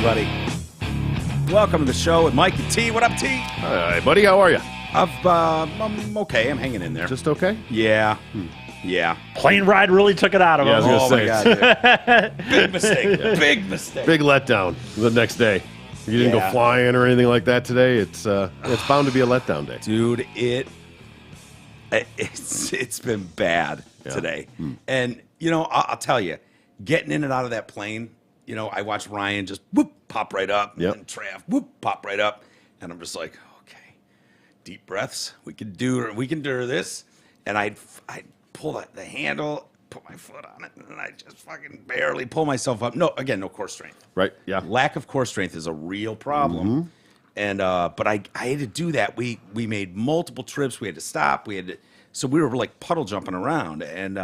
everybody. Welcome to the show with Mike and T. What up, T? Hi, buddy. How are you? I'm okay. I'm hanging in there. Just okay? Yeah. Yeah. Plane ride really took it out of him. I was Oh, gonna my say. God, dude. Big mistake. Big mistake. Big letdown the next day. You didn't go flying or anything like that today. It's bound to be a letdown day. Dude, it's been bad today. And, you know, I'll tell you, getting in and out of that plane, you know, I watched Ryan just whoop, pop right up. Yep. And Trav, whoop, pop right up. And I'm just like, okay, deep breaths. We can do this. And I'd pull the handle, put my foot on it, and I just fucking barely pull myself up. No core strength. Right? Yeah. Lack of core strength is a real problem. And but I had to do that. We made multiple trips. We had to stop. So we were like puddle jumping around, and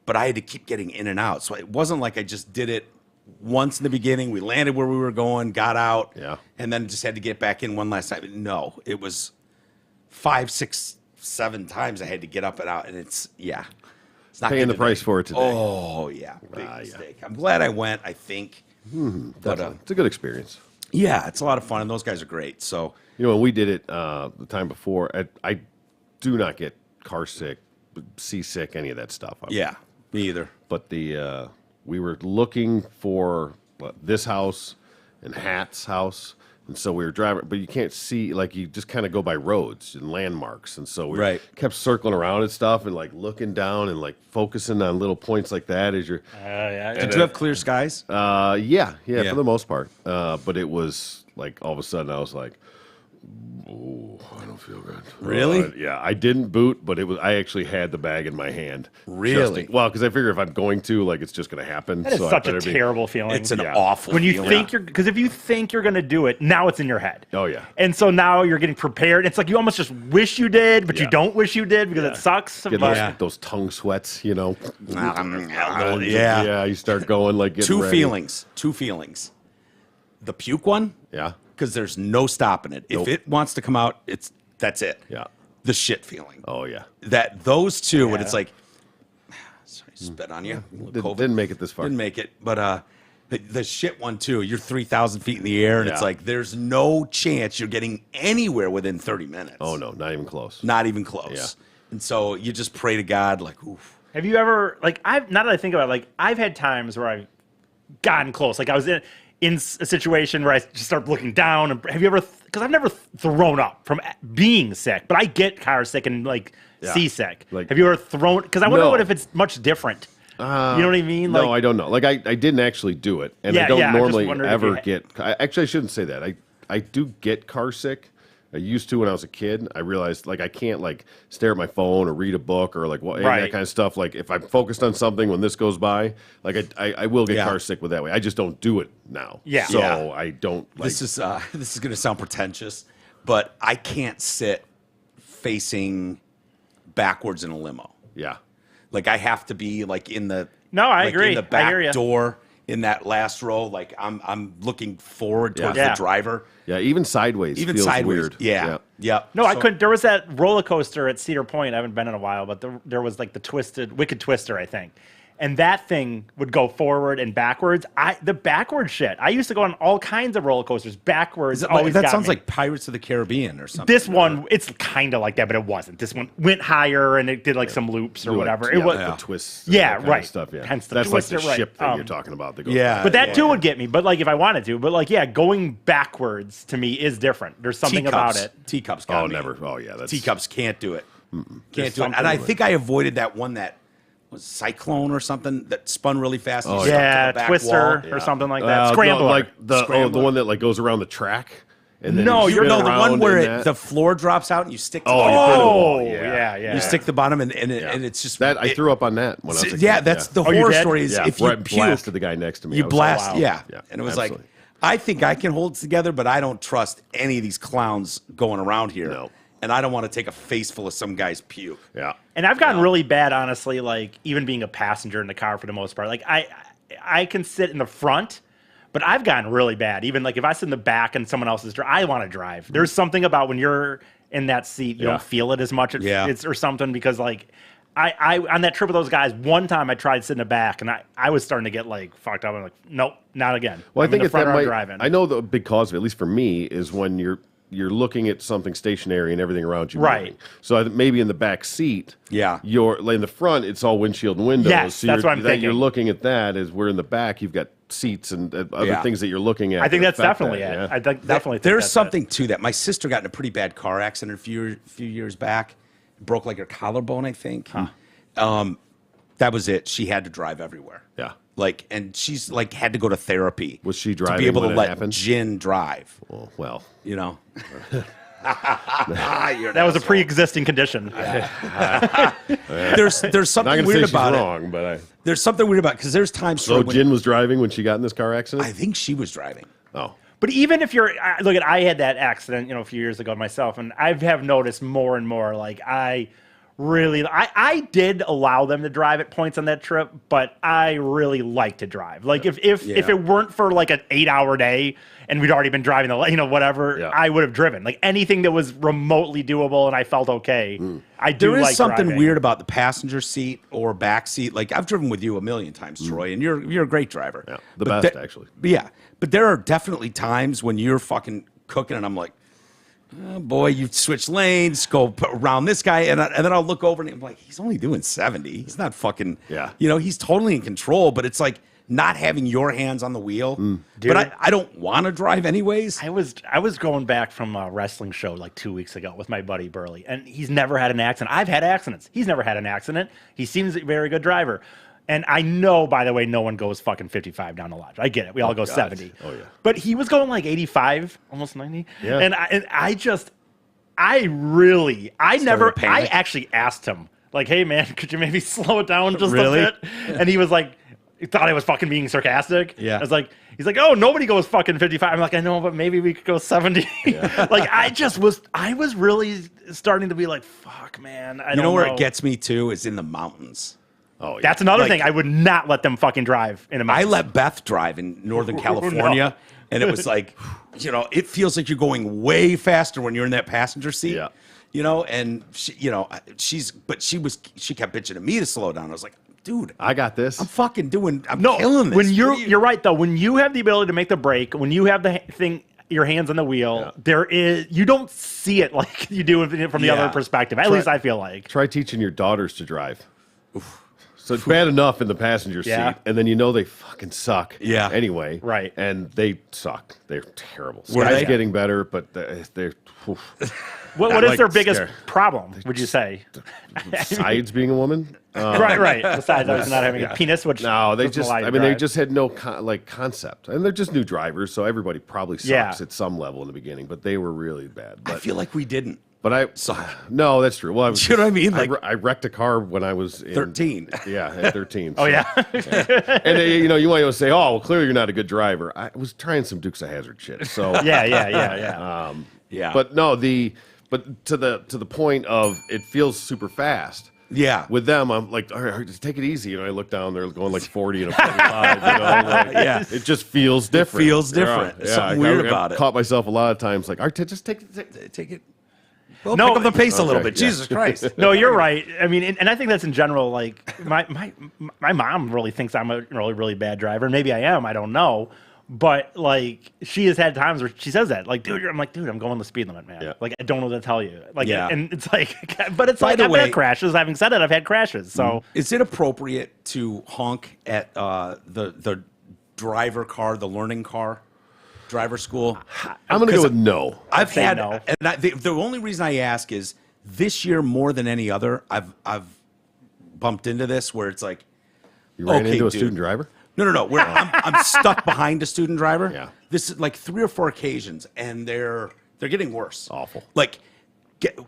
but I had to keep getting in and out. So it wasn't like I just did it once in the beginning. We landed where we were going, got out, and then just had to get back in one last time. No, it was 5, 6, 7 times I had to get up and out, and it's not Paying the good price today. for it today. Oh yeah, big mistake. I'm glad I went. I think, but It's a good experience. yeah, it's a lot of fun, and those guys are great. So You know, when we did it the time before, I do not get car sick, seasick, any of that stuff. yeah, me either. But we were looking for this house and Hat's house, and so we were driving. But you can't see, like, you just kind of go by roads and landmarks, and so we kept circling around and stuff, and like looking down and like focusing on little points like that as you're. Did you have clear skies? Yeah, for the most part. But it was like all of a sudden I was like, "Oh, I don't feel good." Really? Yeah, I didn't boot, but I actually had the bag in my hand. Really? Because I figure if I'm going to, like, it's just going to happen. That is such a terrible feeling. It's an awful when you feeling. think because if you think you're going to do it, now it's in your head. Oh, yeah. And so now you're getting prepared. It's like you almost just wish you did, but you don't wish you did because it sucks. Get those tongue sweats, you know. Yeah. You start going like getting Two ready. feelings. The puke one, Yeah. because there's no stopping it. Nope. If it wants to come out, that's it. Yeah. The shit feeling. Oh, yeah. Those two, when it's like, sorry, spit on you. Didn't make it this far. Didn't make it, but the shit one too. You're 3,000 feet in the air, and it's like there's no chance you're getting anywhere within 30 minutes. Oh, no, not even close. Not even close. Yeah. And so you just pray to God, like, oof. Have you ever now that I think about it, like I've had times where I've gotten close. Like I was in a situation where I just start looking down. And have you ever? Because I've never thrown up from being sick, but I get car sick and seasick. Like, have you ever thrown? Because I wonder if it's much different. You know what I mean? No, I don't know. Like I didn't actually do it, and I don't I just normally wondered if ever you get. Actually, I shouldn't say that. I do get car sick. I used to when I was a kid. I realized like I can't like stare at my phone or read a book or like any of that kind of stuff. Like if I'm focused on something when this goes by, like I will get car sick with that way. I just don't do it now. Yeah. So I don't. Like, This is going to sound pretentious, but I can't sit facing backwards in a limo. Yeah. Like I have to be like in the I agree. in the I hear back ya. door in that last row. Like I'm looking forward towards the driver. Yeah. Even sideways. Even feels sideways. weird. Yeah. No, I couldn't. There was that roller coaster at Cedar Point. I haven't been in a while, but there was like the Wicked Twister, I think. And that thing would go forward and backwards. The backward shit. I used to go on all kinds of roller coasters backwards. That sounds like Pirates of the Caribbean or something. This one, it's kind of like that, but it wasn't. This one went higher and it did like some loops or whatever. It was the twists. Yeah, and that kind right. of stuff. Yeah. Hence the That's twister, like the right. ship thing you're talking about. That goes Yeah. But that too would get me. But like if I wanted to, but like going backwards to me is different. There's something about it. Teacups got me. never. Oh yeah. That's Teacups can't do it. Can't do it. something And I with think I avoided that one that was Cyclone or something that spun really fast. And Oh, stuck to Yeah, the back Twister wall. or something like that. No, Scrambler. like the Scrambler. one that like goes around the track. And then No, you you're spin No, the one around where in that. the floor drops out and you stick to the Oh, you bottom. put it in the Oh, wall, yeah. You stick the bottom and it's just that I threw up on that when I was a kid. Yeah, that's the you horror did? story is Yeah, if you Brett puke, blasted the guy next to me. you I was blast, like, yeah. Yeah, And it was absolutely. like, I think I can hold it together, but I don't trust any of these clowns going around here. No. And I don't want to take a face full of some guy's puke. Yeah. And I've gotten really bad, honestly, like even being a passenger in the car for the most part. Like I can sit in the front, but I've gotten really bad. Even like if I sit in the back and someone else is driving, I want to drive. There's something about when you're in that seat, you don't feel it as much. It's or something because like I on that trip with those guys, one time I tried sitting in the back, and I was starting to get like fucked up. I'm like, nope, not again. Well, I'm I think in the if front that row might, driving. I know the big cause of it, at least for me, is when you're looking at something stationary and everything around you Right. moving. So I think maybe in the back seat, you're like in the front, it's all windshield and windows. Yes, so that's what I'm thinking. You're looking at that as we're in the back, you've got seats and other things that you're looking at. I think that's definitely that, it. yeah. I think definitely think There's that's something to that. My sister got in a pretty bad car accident a few years back. Broke like her collarbone, I think. That was it. She had to drive everywhere. Yeah. Like, and she's like had to go to therapy. Was she to driving be able when to it let happened? Jen drive? Oh, well. You know. That was a pre-existing condition. There's Not something going to weird say she's about it. wrong, but There's something weird about because there's times. So when, Jen was driving when she got in this car accident? I think she was driving. Oh. But even if you're, I had that accident, a few years ago myself, and I have noticed more and more, like I did allow them to drive at points on that trip, but I really like to drive. Like if it weren't for like an 8-hour day and we'd already been driving whatever, I would have driven. Like anything that was remotely doable and I felt okay. I do. There is like something driving. weird about the passenger seat or back seat. Like I've driven with you a million times, Troy, and you're a great driver. Yeah, the best actually. But there are definitely times when you're fucking cooking, and I'm like, oh boy, you switch lanes, go around this guy, and then I'll look over and I'm like, he's only doing 70. He's not fucking, he's totally in control. But it's like not having your hands on the wheel. Dude. But I don't want to drive anyways. I was going back from a wrestling show like 2 weeks ago with my buddy Burley, and he's never had an accident. I've had accidents. He's never had an accident. He seems a very good driver. And I know, by the way, no one goes fucking 55 down the lodge. I get it. We all go 70. Oh, yeah. But he was going like 85, almost 90. Yeah. And I actually asked him, like, hey, man, could you maybe slow it down just a bit? And he was like, he thought I was fucking being sarcastic. Yeah. I was like, he's like, oh, nobody goes fucking 55. I'm like, I know, but maybe we could go 70. Yeah. Like, I was really starting to be like, fuck, man. I don't know where it gets me too is in the mountains. Oh, yeah. That's another thing. I would not let them fucking drive in a mountain. I let Beth drive in Northern California, and it was like, it feels like you're going way faster when you're in that passenger seat. Yeah. And she kept bitching at me to slow down. I was like, dude, I got this. I'm killing this. When you're right though. When you have the ability to make the break, when you have the thing, your hands on the wheel, you don't see it like you do from the other perspective. At least I feel like. Try teaching your daughters to drive. Oof. So it's bad enough in the passenger seat, and then they fucking suck. Yeah. Anyway. Right. And they suck. They're terrible. Were Sky's they? getting better, but they're. What is their biggest problem? Would you say? Besides being a woman. Right. Besides not having a penis, which they just. They just had no concept, and they're just new drivers, so everybody probably sucks at some level in the beginning. But they were really bad. But, I feel like we didn't. But no, that's true. Well, I was, you know what I mean? Like I wrecked a car when I was 13. Yeah, at 13. Oh, yeah. And you might want to say, oh, well, clearly you're not a good driver. I was trying some Dukes of Hazzard shit. So Yeah. But no, but to the point of it feels super fast. Yeah. With them, I'm like, all right, just take it easy. I look down, they're going like 40 and a 45. It just feels different. It feels different. There's something weird about it. Caught myself a lot of times like, all right, just take it. Well, pick up the pace a little bit. Yeah. Jesus Christ. No, you're right. I mean, and I think that's in general. Like my mom really thinks I'm a really bad driver. Maybe I am. I don't know. But like she has had times where she says that, like, dude, I'm going the speed limit, man. Yeah. Like I don't know what to tell you. Like, and it's like, but it's like I've way, had crashes. Having said it, I've had crashes. So is it appropriate to honk at the driver car, the learning car, driver school? I'm going to go with no. I've had, no. and the only reason I ask is this year more than any other, I've bumped into this where it's like, you ran into a student driver? No. Where I'm stuck behind a student driver. Yeah. This is like 3 or 4 occasions, and they're getting worse. Awful. Like,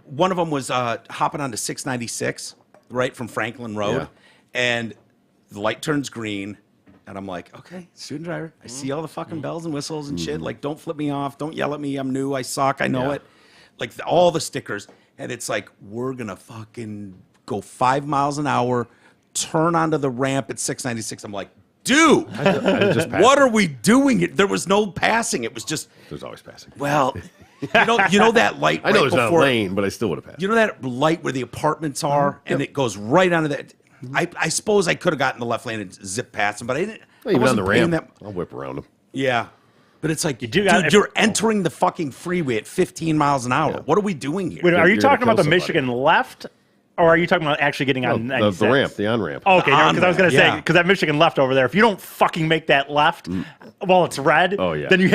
one of them was hopping onto 696 right from Franklin Road, and the light turns green, and I'm like, okay, student driver. I see all the fucking bells and whistles and shit. Like, don't flip me off. Don't yell at me. I'm new. I suck. I know it. Like all the stickers, and it's like we're gonna fucking go 5 miles an hour, turn onto the ramp at 696. I'm like, dude, I just what are we doing? There was no passing. It was just. There's always passing. Well, You know that light. I know right there's not a before, lane, but I still would have passed. You know that light where the apartments are, and it goes right onto that. I suppose I could have gotten the left lane and zipped past him, but I didn't. Well, even I on the wasn't paying ramp, that. I'll whip around him. Yeah, but it's like, do gotta- dude, you're entering the fucking freeway at 15 miles an hour. What are we doing here? Wait, are you You're talking gonna about the kill somebody. Michigan left, or are you talking about actually getting on No, 96? the ramp, the on-ramp. Oh, okay, because I was going to say, Yeah. because that Michigan left over there, if you don't fucking make that left while it's red, Oh, yeah. then you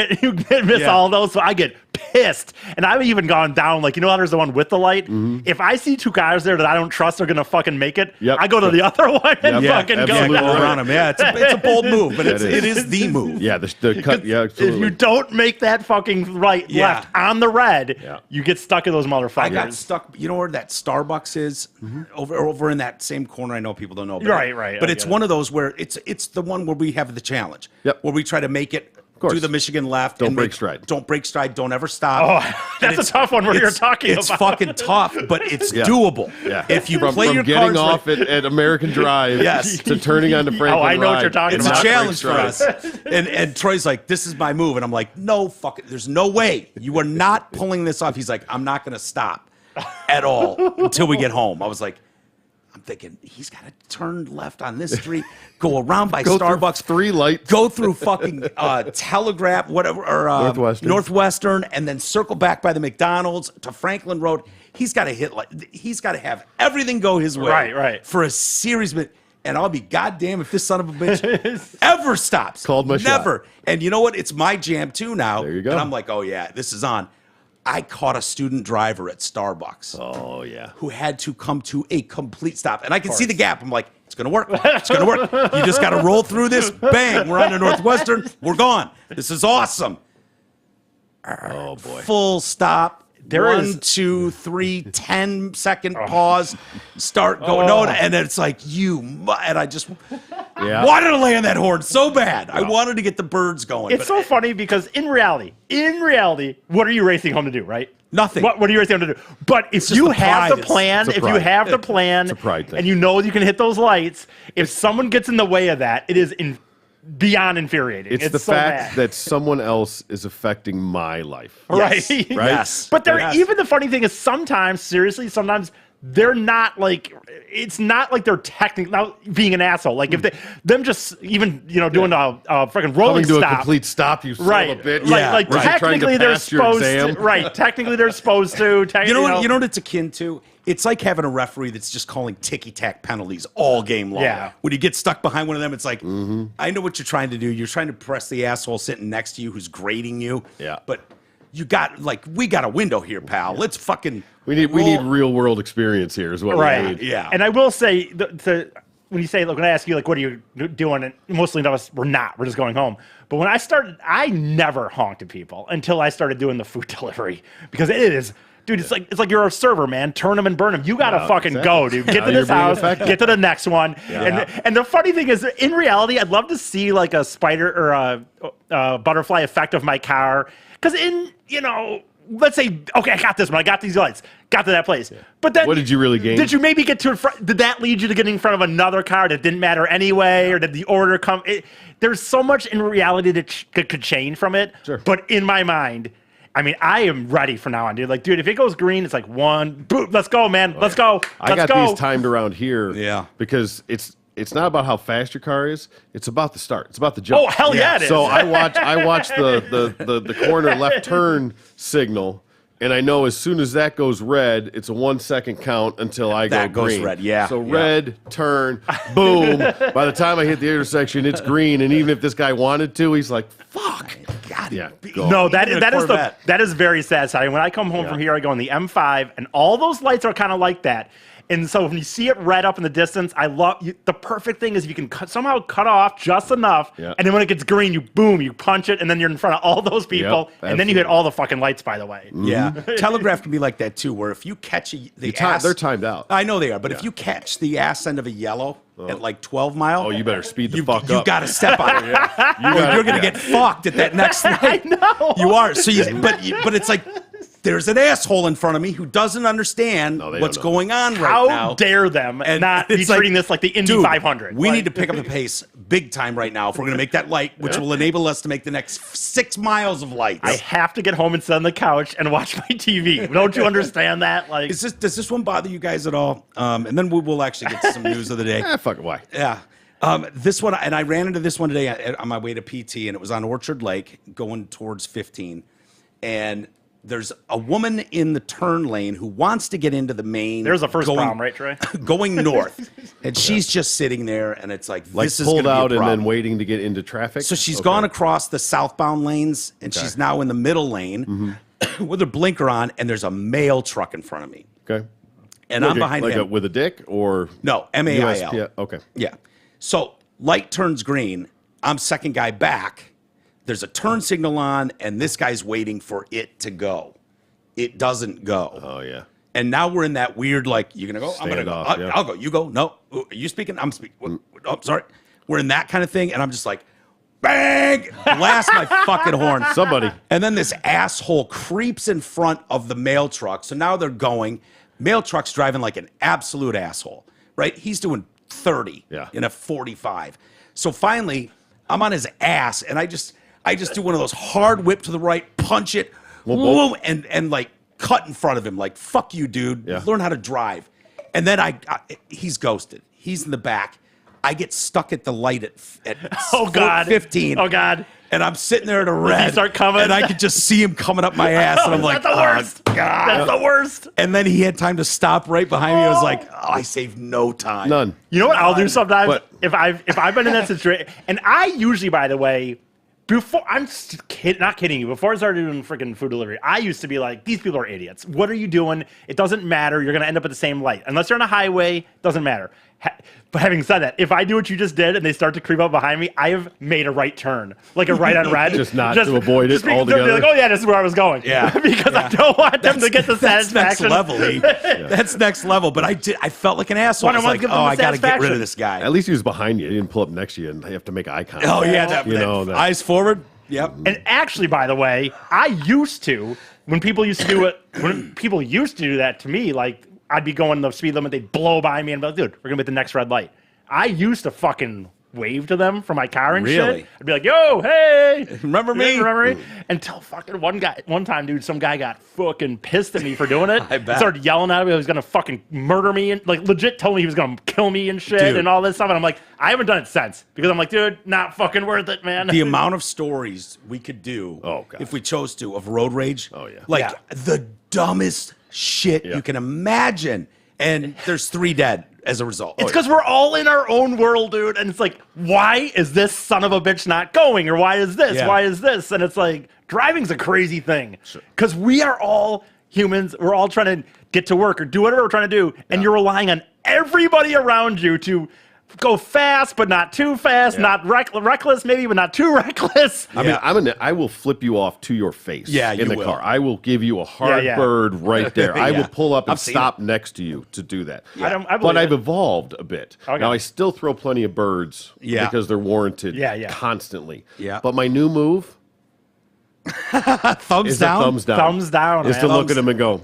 miss Yeah. all those. So I get pissed. And I've even gone down, like, you know how there's the one with the light? If I see two cars there that I don't trust are going to fucking make it, Yep. I go to the other one and Yep. fucking go Absolutely. down. Go around him. Yeah, it's a bold move, but it is the move. Yeah, the cut. Yeah, If absolutely. you don't make that fucking right Yeah. left on the red, Yeah. you get stuck in those motherfuckers. I got stuck. You know where that Starbucks is? Over in that same corner. I know people don't know. But Right. But I it's get one of those where it's the one where we have the challenge. Yep. Where we try to make it. course. Do the Michigan left. Don't and break stride. Don't break stride. Don't ever stop. Oh, that's a tough one where you're talking It's about. fucking tough, but it's Yeah. doable. Yeah. If you from play your getting cards off right, at American Drive Yes. to turning onto Franklin I know what Ride, you're talking it's about. a not challenge for break us. stride. And Troy's like, this is my move. And I'm like, no, fuck it. There's no way. You are not pulling this off. He's like, I'm not going to stop at all until we get home. I was like, I'm thinking, he's got to turn left on this street, go around by Go through Starbucks, 3 lights. go through fucking Telegraph, whatever, or Northwestern, and then circle back by the McDonald's to Franklin Road. He's got to he's got to have everything go his way, Right. for a series. And I'll be goddamn if this son of a bitch ever stops. Called my shot. Never. And you know what? It's my jam too now. There you go. And I'm like, oh yeah, this is on. I caught a student driver at Starbucks Oh yeah. who had to come to a complete stop. And I can see the gap. I'm like, it's going to work. It's going to work. You just got to roll through this. Bang. We're on to Northwestern. We're gone. This is awesome. Oh boy. Full stop. There 1, is- 2, 3, 10-second pause. Start going. No, and it's like, and I just Yeah. wanted to land that horn so bad. I wanted to get the birds going. It's so funny because in reality, what are you racing home to do, right? Nothing. What are you racing home to do? But if just you the have the pride. plan, It's a if you pride. have the plan, It's a pride thing. and you know you can hit those lights, if someone gets in the way of that, it is beyond infuriating. It's the so fact bad. that someone else is affecting my life. Yes. Right. Right? Yes. But Yes. even the funny thing is sometimes they're not like, it's not like they're technically now being an asshole. Like if them just even, doing a freaking rolling Coming to a stop. complete stop, you son Right. of a bitch. Like Right. Trying to technically they're pass your supposed exam. to. Right. Technically they're supposed to. You know what it's akin to? It's like having a referee that's just calling ticky-tack penalties all game long. Yeah. When you get stuck behind one of them, it's like, I know what you're trying to do. You're trying to press the asshole sitting next to you who's grading you. Yeah. But we got a window here, pal. Let's fucking We need real world experience here is what we Right. need. Yeah. And I will say, when you say, look, when I ask you, like, what are you doing? And mostly of us, we're not. We're just going home. But when I started, I never honked at people until I started doing the food delivery because it is. Dude, it's like you're a server, man. Turn them and burn them. You gotta fucking exactly. go, dude. Get Now to you're this being house. effective. Get to the next one. And the funny thing is, in reality, I'd love to see like a spider or a butterfly effect of my car. Because let's say, okay, I got this one. I got these lights. Got to that place. But then, What did you really gain? Did you maybe get to did that lead you to getting in front of another car that didn't matter anyway, or did the order come? There's so much in reality that could change from it. Sure. But in my mind, I mean, I am ready from now on, dude. Like, dude, if it goes green, it's like one, boom, let's go, man. Let's go. I got these timed around here. Yeah. Because it's not about how fast your car is. It's about the start. It's about the jump. Oh, hell yeah, it is. So I watch the corner left turn signal, and I know as soon as that goes red, it's a 1 second count until I That go goes green. red, yeah, So yeah. red, turn, boom. By the time I hit the intersection, it's green, and even if this guy wanted to, he's like, "Fuck." God, Yeah, go. No, Even a that is very satisfying. When I come home from here, I go on the M5, and all those lights are kind of like that. And so when you see it red up in the distance, the perfect thing is if you can somehow cut off just enough, Yeah. and then when it gets green, you punch it, and then you're in front of all those people, and then you hit absolutely. all the fucking lights, by the way. Yeah. Telegraph can be like that too, where if you catch they're timed out. I know they are, but if you catch the ass end of a yellow at like 12 mile, Oh, you better speed the you fuck you up. got to step on it. You're going to get fucked at that next light. I know. You are. So but it's like there's an asshole in front of me who doesn't understand what's going on right now. How dare them and not be treating this like the Indy 500? We need to pick up the pace big time right now if we're going to make that light, which will enable us to make the next 6 miles of lights. I have to get home and sit on the couch and watch my TV. Don't you understand that? Like, does this one bother you guys at all? And then we'll actually get to some news of the day. Fuck it, why? Yeah. This one, and I ran into this one today on my way to PT, and it was on Orchard Lake going towards 15. And there's a woman in the turn lane who wants to get into the main. There's a first problem, right, Trey? Going north. And she's just sitting there, and it's like this is pulled gonna out be a and problem. then waiting to get into traffic? So she's gone across the southbound lanes, and she's now in the middle lane with her blinker on, and there's a mail truck in front of me. Okay. And I'm behind him. With a dick or? No, MAIL. USP? Okay. Yeah. So light turns green. I'm second guy back. There's a turn signal on, and this guy's waiting for it to go. It doesn't go. Oh, yeah. And now we're in that weird, like, you going to go? I'm going to go. Standoff, I'll go. You go. No. Are you speaking? I'm speaking. Oh, sorry. We're in that kind of thing, and I'm just like, bang! Blast my fucking horn. Somebody. And then this asshole creeps in front of the mail truck. So now they're going. Mail truck's driving like an absolute asshole, right? He's doing 30 in a 45. So finally, I'm on his ass, and I just do one of those hard whip to the right, punch it, whoa, and like cut in front of him, like, fuck you, dude. Learn how to drive. And then he's ghosted. He's in the back. I get stuck at the light at 15. Oh, God. And I'm sitting there at a red. He start coming? And I could just see him coming up my ass. And I'm like, that's the worst. Oh, God. That's the worst. And then he had time to stop right behind me. I was like, oh, I saved no time. None. You know what I'll do sometimes? If I've been in that situation, and I usually, by the way, before not kidding you, before I started doing freaking food delivery, I used to be like, these people are idiots. What are you doing? It doesn't matter. You're going to end up at the same light. Unless you're on a highway, it doesn't matter. But having said that, if I do what you just did and they start to creep up behind me, I have made a right turn, like a right on red. just to avoid it altogether. Be like, oh yeah, this is where I was going. Yeah, because I don't want them to get the satisfaction. That's next level. That's next level. But I felt like an asshole. I was like, I got to get rid of this guy. At least he was behind you. He didn't pull up next to you, and you have to make eye contact. Oh yeah, eyes forward. Yep. And actually, by the way, I used to when people used to do it. When people used to do that to me, like I'd be going the speed limit, they'd blow by me and be like, "Dude, we're gonna be at the next red light." I used to fucking wave to them from my car and shit. I'd be like, "Yo, hey, remember me?" Until fucking one time, dude, some guy got fucking pissed at me for doing it. I bet. Started yelling at me. He was gonna fucking murder me and like legit told me he was gonna kill me and shit and all this stuff. And I'm like, I haven't done it since because I'm like, dude, not fucking worth it, man. The amount of stories we could do if we chose to of road rage. Oh yeah. Like the dumbest shit you can imagine. And there's 3 dead as a result. It's because we're all in our own world, dude. And it's like, why is this son of a bitch not going? Or why is this? Yeah. Why is this? And it's like, driving's a crazy thing. Because we are all humans. We're all trying to get to work or do whatever we're trying to do. And you're relying on everybody around you to go fast, but not too fast, not reckless, maybe, but not too reckless. I mean, I will flip you off to your face in the car. I will give you a hard bird right there. I will pull up and stop next to you to do that. But I've evolved a bit. Okay. Now, I still throw plenty of birds because they're warranted constantly. Yeah. But my new move thumbs down? Thumbs down. Thumbs down, is to look at him and go,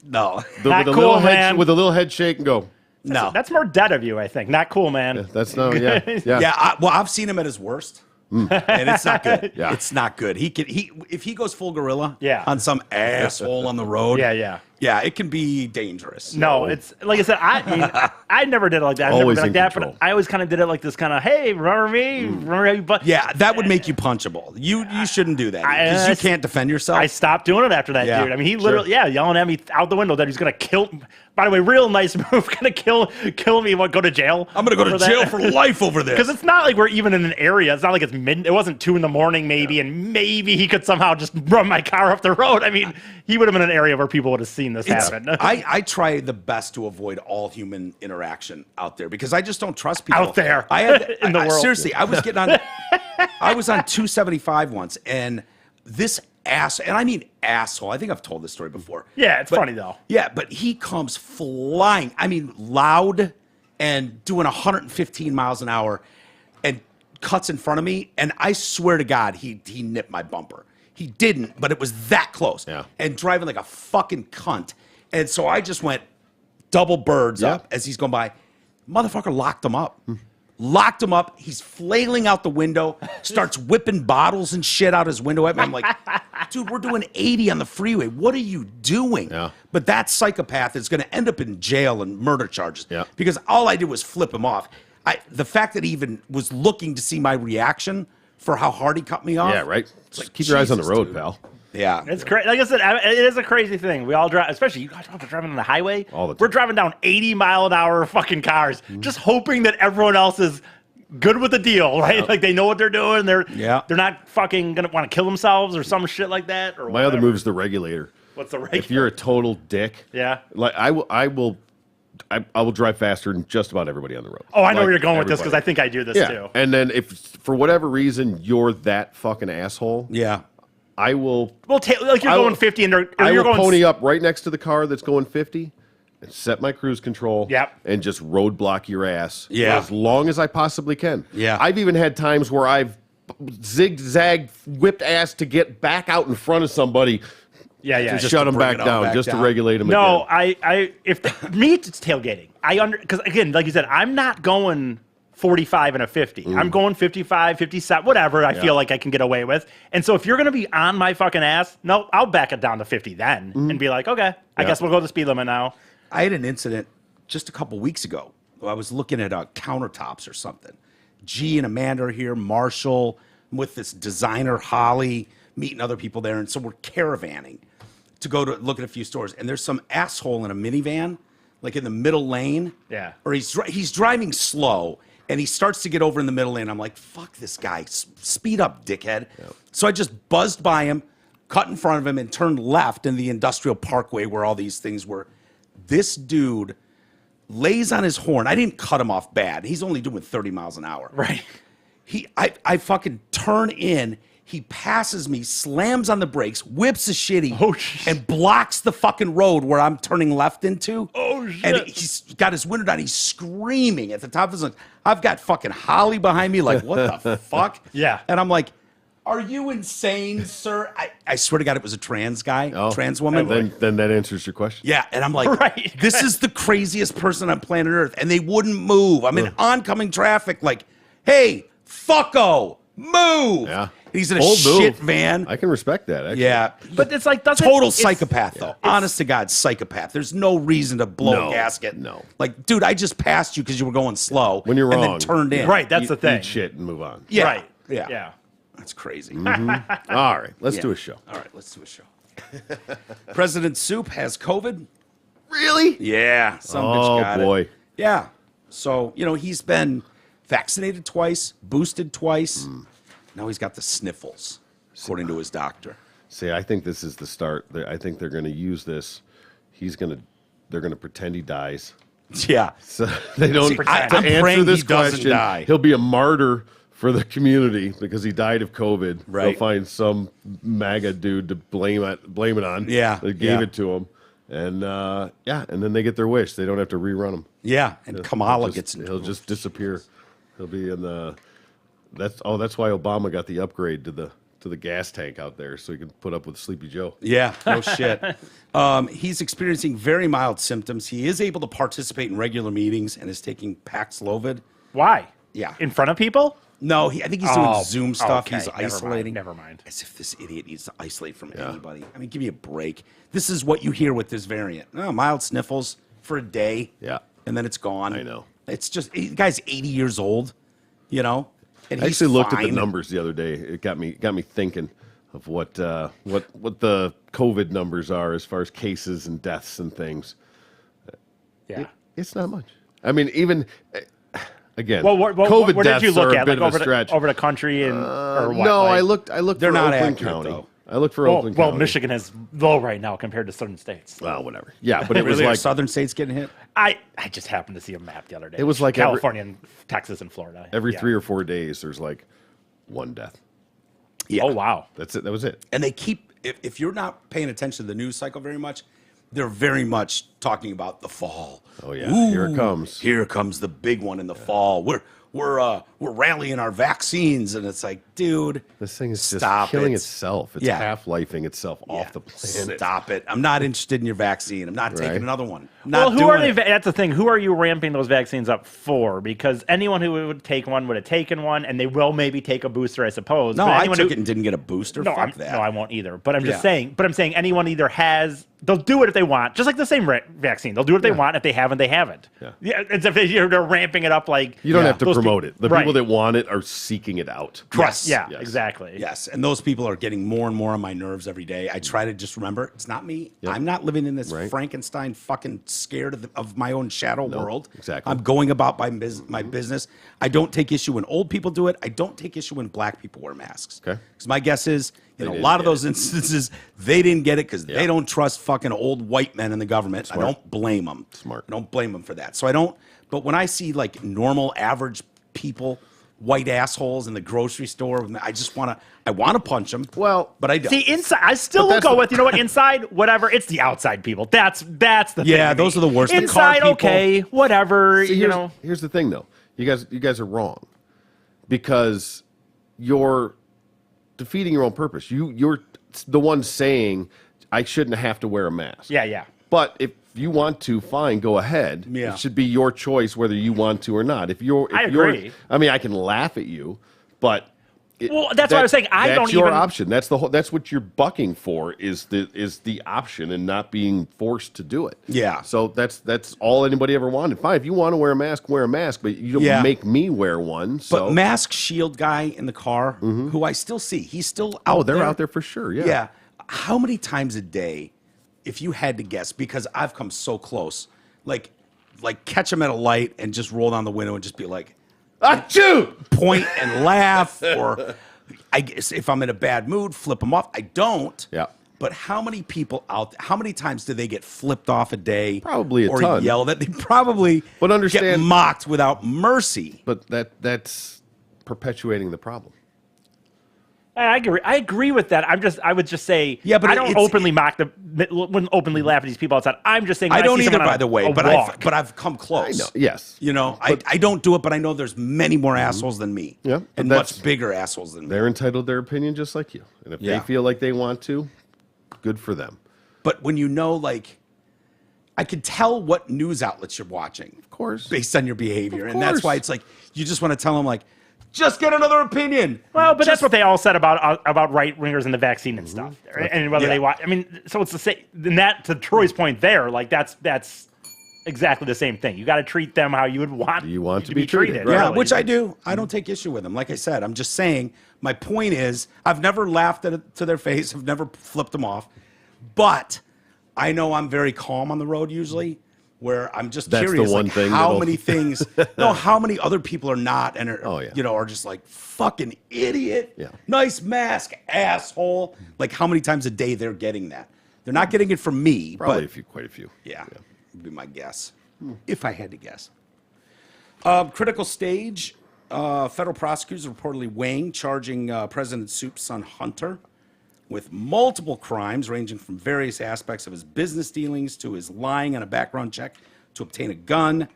no. Not cool, man. With a little head shake and go, no. That's more dead of you, I think. Not cool, man. That's no, well, I've seen him at his worst. And it's not good. It's not good. If he goes full gorilla on some asshole on the road. It can be dangerous. No, it's like I said. I never did it like that. I've never been like that, but I always kind of did it like this kind of, hey, remember me? Remember how you? But that would make you punchable. You shouldn't do that because you can't defend yourself. I stopped doing it after that, dude. I mean, he literally, yelling at me out the window that he's gonna kill. By the way, real nice move. Gonna kill me. What? Go to jail? I'm gonna go to jail for life over this. Because it's not like we're even in an area. It's not like it's it wasn't 2 a.m. maybe, and maybe he could somehow just run my car off the road. I mean, he would have been in an area where people would have seen this happen. I try the best to avoid all human interaction out there because I just don't trust people out there. I had in the world. Seriously, I was getting on. I was on 275 once, and this and I mean asshole. I think I've told this story before. Yeah, it's funny though. Yeah, but he comes flying. I mean, loud and doing 115 miles an hour, and cuts in front of me. And I swear to God, he nipped my bumper. He didn't, but it was that close. Yeah. And driving like a fucking cunt. And so I just went double birds up as he's going by. Motherfucker locked him up. Locked him up. He's flailing out the window, starts whipping bottles and shit out his window at me. I'm like, dude, we're doing 80 on the freeway. What are you doing? Yeah. But that psychopath is going to end up in jail and murder charges. Yeah. Because all I did was flip him off. The fact that he even was looking to see my reaction for how hard he cut me off. Yeah, right. Just like, keep your eyes on the Jesus, road, dude. pal. Yeah. It's crazy. Like I said, it is a crazy thing. We all drive, especially you guys are driving on the highway. All the time. We're driving down 80-mile-an-hour fucking cars, just hoping that everyone else is good with the deal, right? Like they know what they're doing. They're not fucking gonna want to kill themselves or some shit like that. Or My other move is the regulator. What's the regulator? If you're a total dick, like I will drive faster than just about everybody on the road. Oh, I know like where you're going with this everybody. because I think I do this too. And then if for whatever reason you're that fucking asshole, Yeah. I will. Well, like you're going 50 and I you're will going pony up right next to the car that's going 50 and set my cruise control. Yep. And just roadblock your ass. Yeah. For as long as I possibly can. Yeah. I've even had times where I've zigzagged, whipped ass to get back out in front of somebody. Yeah. To Just shut to them bring back it all down, back just down. to regulate them No, again. me, it's tailgating. Because again, like you said, I'm not going 45 and a 50. I'm going 55, 57, whatever I feel like I can get away with. And so if you're going to be on my fucking ass, no, I'll back it down to 50 then and be like, okay, I guess we'll go to the speed limit now. I had an incident just a couple weeks ago. I was looking at countertops or something. G and Amanda are here, Marshall, I'm with this designer, Holly, meeting other people there. And so we're caravanning to go to look at a few stores. And there's some asshole in a minivan, like in the middle lane. Yeah. Or he's driving slow. And he starts to get over in the middle lane. I'm like, fuck this guy. Speed up, dickhead. Yep. So I just buzzed by him, cut in front of him, and turned left in the industrial parkway where all these things were. This dude lays on his horn. I didn't cut him off bad. He's only doing 30 miles an hour. Right. I fucking turn in. He passes me, slams on the brakes, whips a shitty, and blocks the fucking road where I'm turning left into. Oh, shit. And he's got his window down. He's screaming at the top of his lungs. I've got fucking Holly behind me like, what the fuck? Yeah. And I'm like, are you insane, sir? I swear to God, it was a trans guy, trans woman. And then that answers your question. Yeah, and I'm like, this is the craziest person on planet Earth, and they wouldn't move. I'm in oncoming traffic like, hey, fucko, move. Yeah. He's in a Bold shit move. van. I can respect that, actually. Yeah. But it's like, Total psychopath, though. Honest to God, psychopath. There's no reason to blow a gasket. No. Like, dude, I just passed you because you were going slow. When you're and wrong. then turned in. Right, that's the thing. Eat shit and move on. Yeah. Right. Yeah. That's crazy. All right, let's do a show. All right, let's do a show. President Soup has COVID. Really? Yeah. Some bitch got boy. it. Yeah. So, he's been vaccinated twice, boosted twice. Now he's got the sniffles, according to his doctor. See, I think this is the start. I think they're going to use this. They're going to pretend he dies. Yeah. So they don't. I'm to answer praying this he doesn't question, die. he'll be a martyr for the community because he died of COVID. Right. They'll find some MAGA dude to blame it on. Yeah. That gave it to him. And and then they get their wish. They don't have to rerun him. Yeah. And Kamala gets into He'll just disappear. He'll be in the. That's why Obama got the upgrade to the gas tank out there so he can put up with Sleepy Joe. Yeah, no shit. He's experiencing very mild symptoms. He is able to participate in regular meetings and is taking Paxlovid. Why? Yeah. In front of people? No, I think he's doing Zoom stuff. Okay. He's isolating. Never mind. As if this idiot needs to isolate from anybody. I mean, give me a break. This is what you hear with this variant. Oh, mild sniffles for a day. Yeah. And then it's gone. I know. It's just, the guy's 80 years old, And I actually looked at the fine. numbers the other day. It got me thinking of what the COVID numbers are as far as cases and deaths and things. Yeah. It's not much. I mean, even again, Well, COVID where deaths did you look are at? a bit Like of a stretch. over the country and or what? No, Like, I looked. They're for not Oakland accurate, County. though. I looked for Oakland County. Michigan is low right now compared to certain states. Well, whatever. Yeah, but it was Really, are like southern states getting hit? I just happened to see a map the other day. It was like California and Texas and Florida. every Yeah. 3 or 4 days there's like one death. Yeah. Oh wow. That's it. That was it. And they keep, if you're not paying attention to the news cycle very much, they're very much talking about the fall. Oh, yeah. Here it comes. Here comes the big one in the fall. we're rallying our vaccines, and it's like, dude, This thing is just stop killing it. itself. It's Yeah. half-lifing itself off the planet. Stop it. I'm not interested in your vaccine. I'm not taking Right. another one. Well, Not who are doing they? it. That's the thing. Who are you ramping those vaccines up for? Because anyone who would take one would have taken one, and they will maybe take a booster, I suppose. No, But I anyone took who, it and didn't get a booster. No, Fuck that. no, I won't either. But I'm just Yeah. saying. But I'm saying anyone either has. They'll do it if they want, just like the same vaccine. They'll do it if they want. If they haven't, they haven't. Yeah. It's if they're ramping it up like You don't Yeah. have to those promote it. The right. people that want it are seeking it out. Yes. Yeah, Yes. exactly. Yes, and those people are getting more and more on my nerves every day. I try to just remember it's not me. Yep. I'm not living in this Right. Frankenstein fucking scared of my own shadow world. exactly. I'm going about my business. I don't take issue when old people do it. I don't take issue when black people wear masks. Okay. Because my guess is, in a didn't lot of get those instances, they didn't get it because Yeah. they don't trust fucking old white men in the government. Smart. I don't blame them. Smart. I don't blame them for that. So I don't. But when I see like normal, average people, white assholes in the grocery store, I just want to. I want to punch them. Well, but I don't. See, inside, I still But will that's go the- with, you know what, inside, whatever, it's the outside people. That's the thing. Yeah, to me. those are the worst. The car Inside, people- okay, whatever, See, you know. here's the thing, though. You guys are wrong because you're defeating your own purpose. You're the one saying I shouldn't have to wear a mask. Yeah. But if you want to, fine, go ahead. Yeah. It should be your choice whether you want to or not. If I agree. I mean, I can laugh at you, but Well, that's what I was saying. I that's don't your even- option. That's that's what you're bucking for is the option and not being forced to do it. Yeah. So that's all anybody ever wanted. Fine, if you want to wear a mask, but you don't Yeah. make me wear one. So But mask shield guy in the car, who I still see, he's still out they're there. out there for sure. Yeah. Yeah. How many times a day, if you had to guess, because I've come so close, like catch him at a light and just roll down the window and just be like, Achoo! point and laugh, or I guess if I'm in a bad mood, flip them off. I don't. Yeah. But how many people how many times do they get flipped off a day? Probably a or ton. yelled at? They probably But get understand- mocked without mercy. But that's perpetuating the problem. I agree with that. I would just say, Yeah, but I don't it's- openly wouldn't openly laugh at these people outside. I'm just saying, I when don't see either, someone on by the way, a but walk, I've come close. I know. Yes. You know, I don't do it, but I know there's many more assholes than me. Yeah, but And that's- much bigger assholes than me. They're entitled to their opinion just like you. And if Yeah. they feel like they want to, good for them. But when you know, like, I could tell what news outlets you're watching. Of course. Based on your behavior. Of And that's course. why it's like, you just want to tell them, like, just get another opinion. well, but that's Just- what they all said about right wingers and the vaccine and stuff, right? And whether Yeah. they want. I mean, so it's the same. And that, to Troy's point there, like that's exactly the same thing. You got to treat them how you would want. You want to be treated, right. Yeah, really. which I do. I don't take issue with them. Like I said, I'm just saying, my point is, I've never laughed at it to their face. I've never flipped them off. But I know I'm very calm on the road usually, where I'm just That's the curious, one like, thing how that'll- many things, no, how many other people are not and are, Oh, yeah. you know, are just like, fucking idiot. Yeah. Nice mask, asshole. Like, how many times a day they're getting that? They're not getting it from me, Probably but quite a few. yeah, would be my guess, if I had to guess. Critical stage. Federal prosecutors are reportedly weighing, charging President Soup's son Hunter with multiple crimes ranging from various aspects of his business dealings to his lying on a background check to obtain a gun.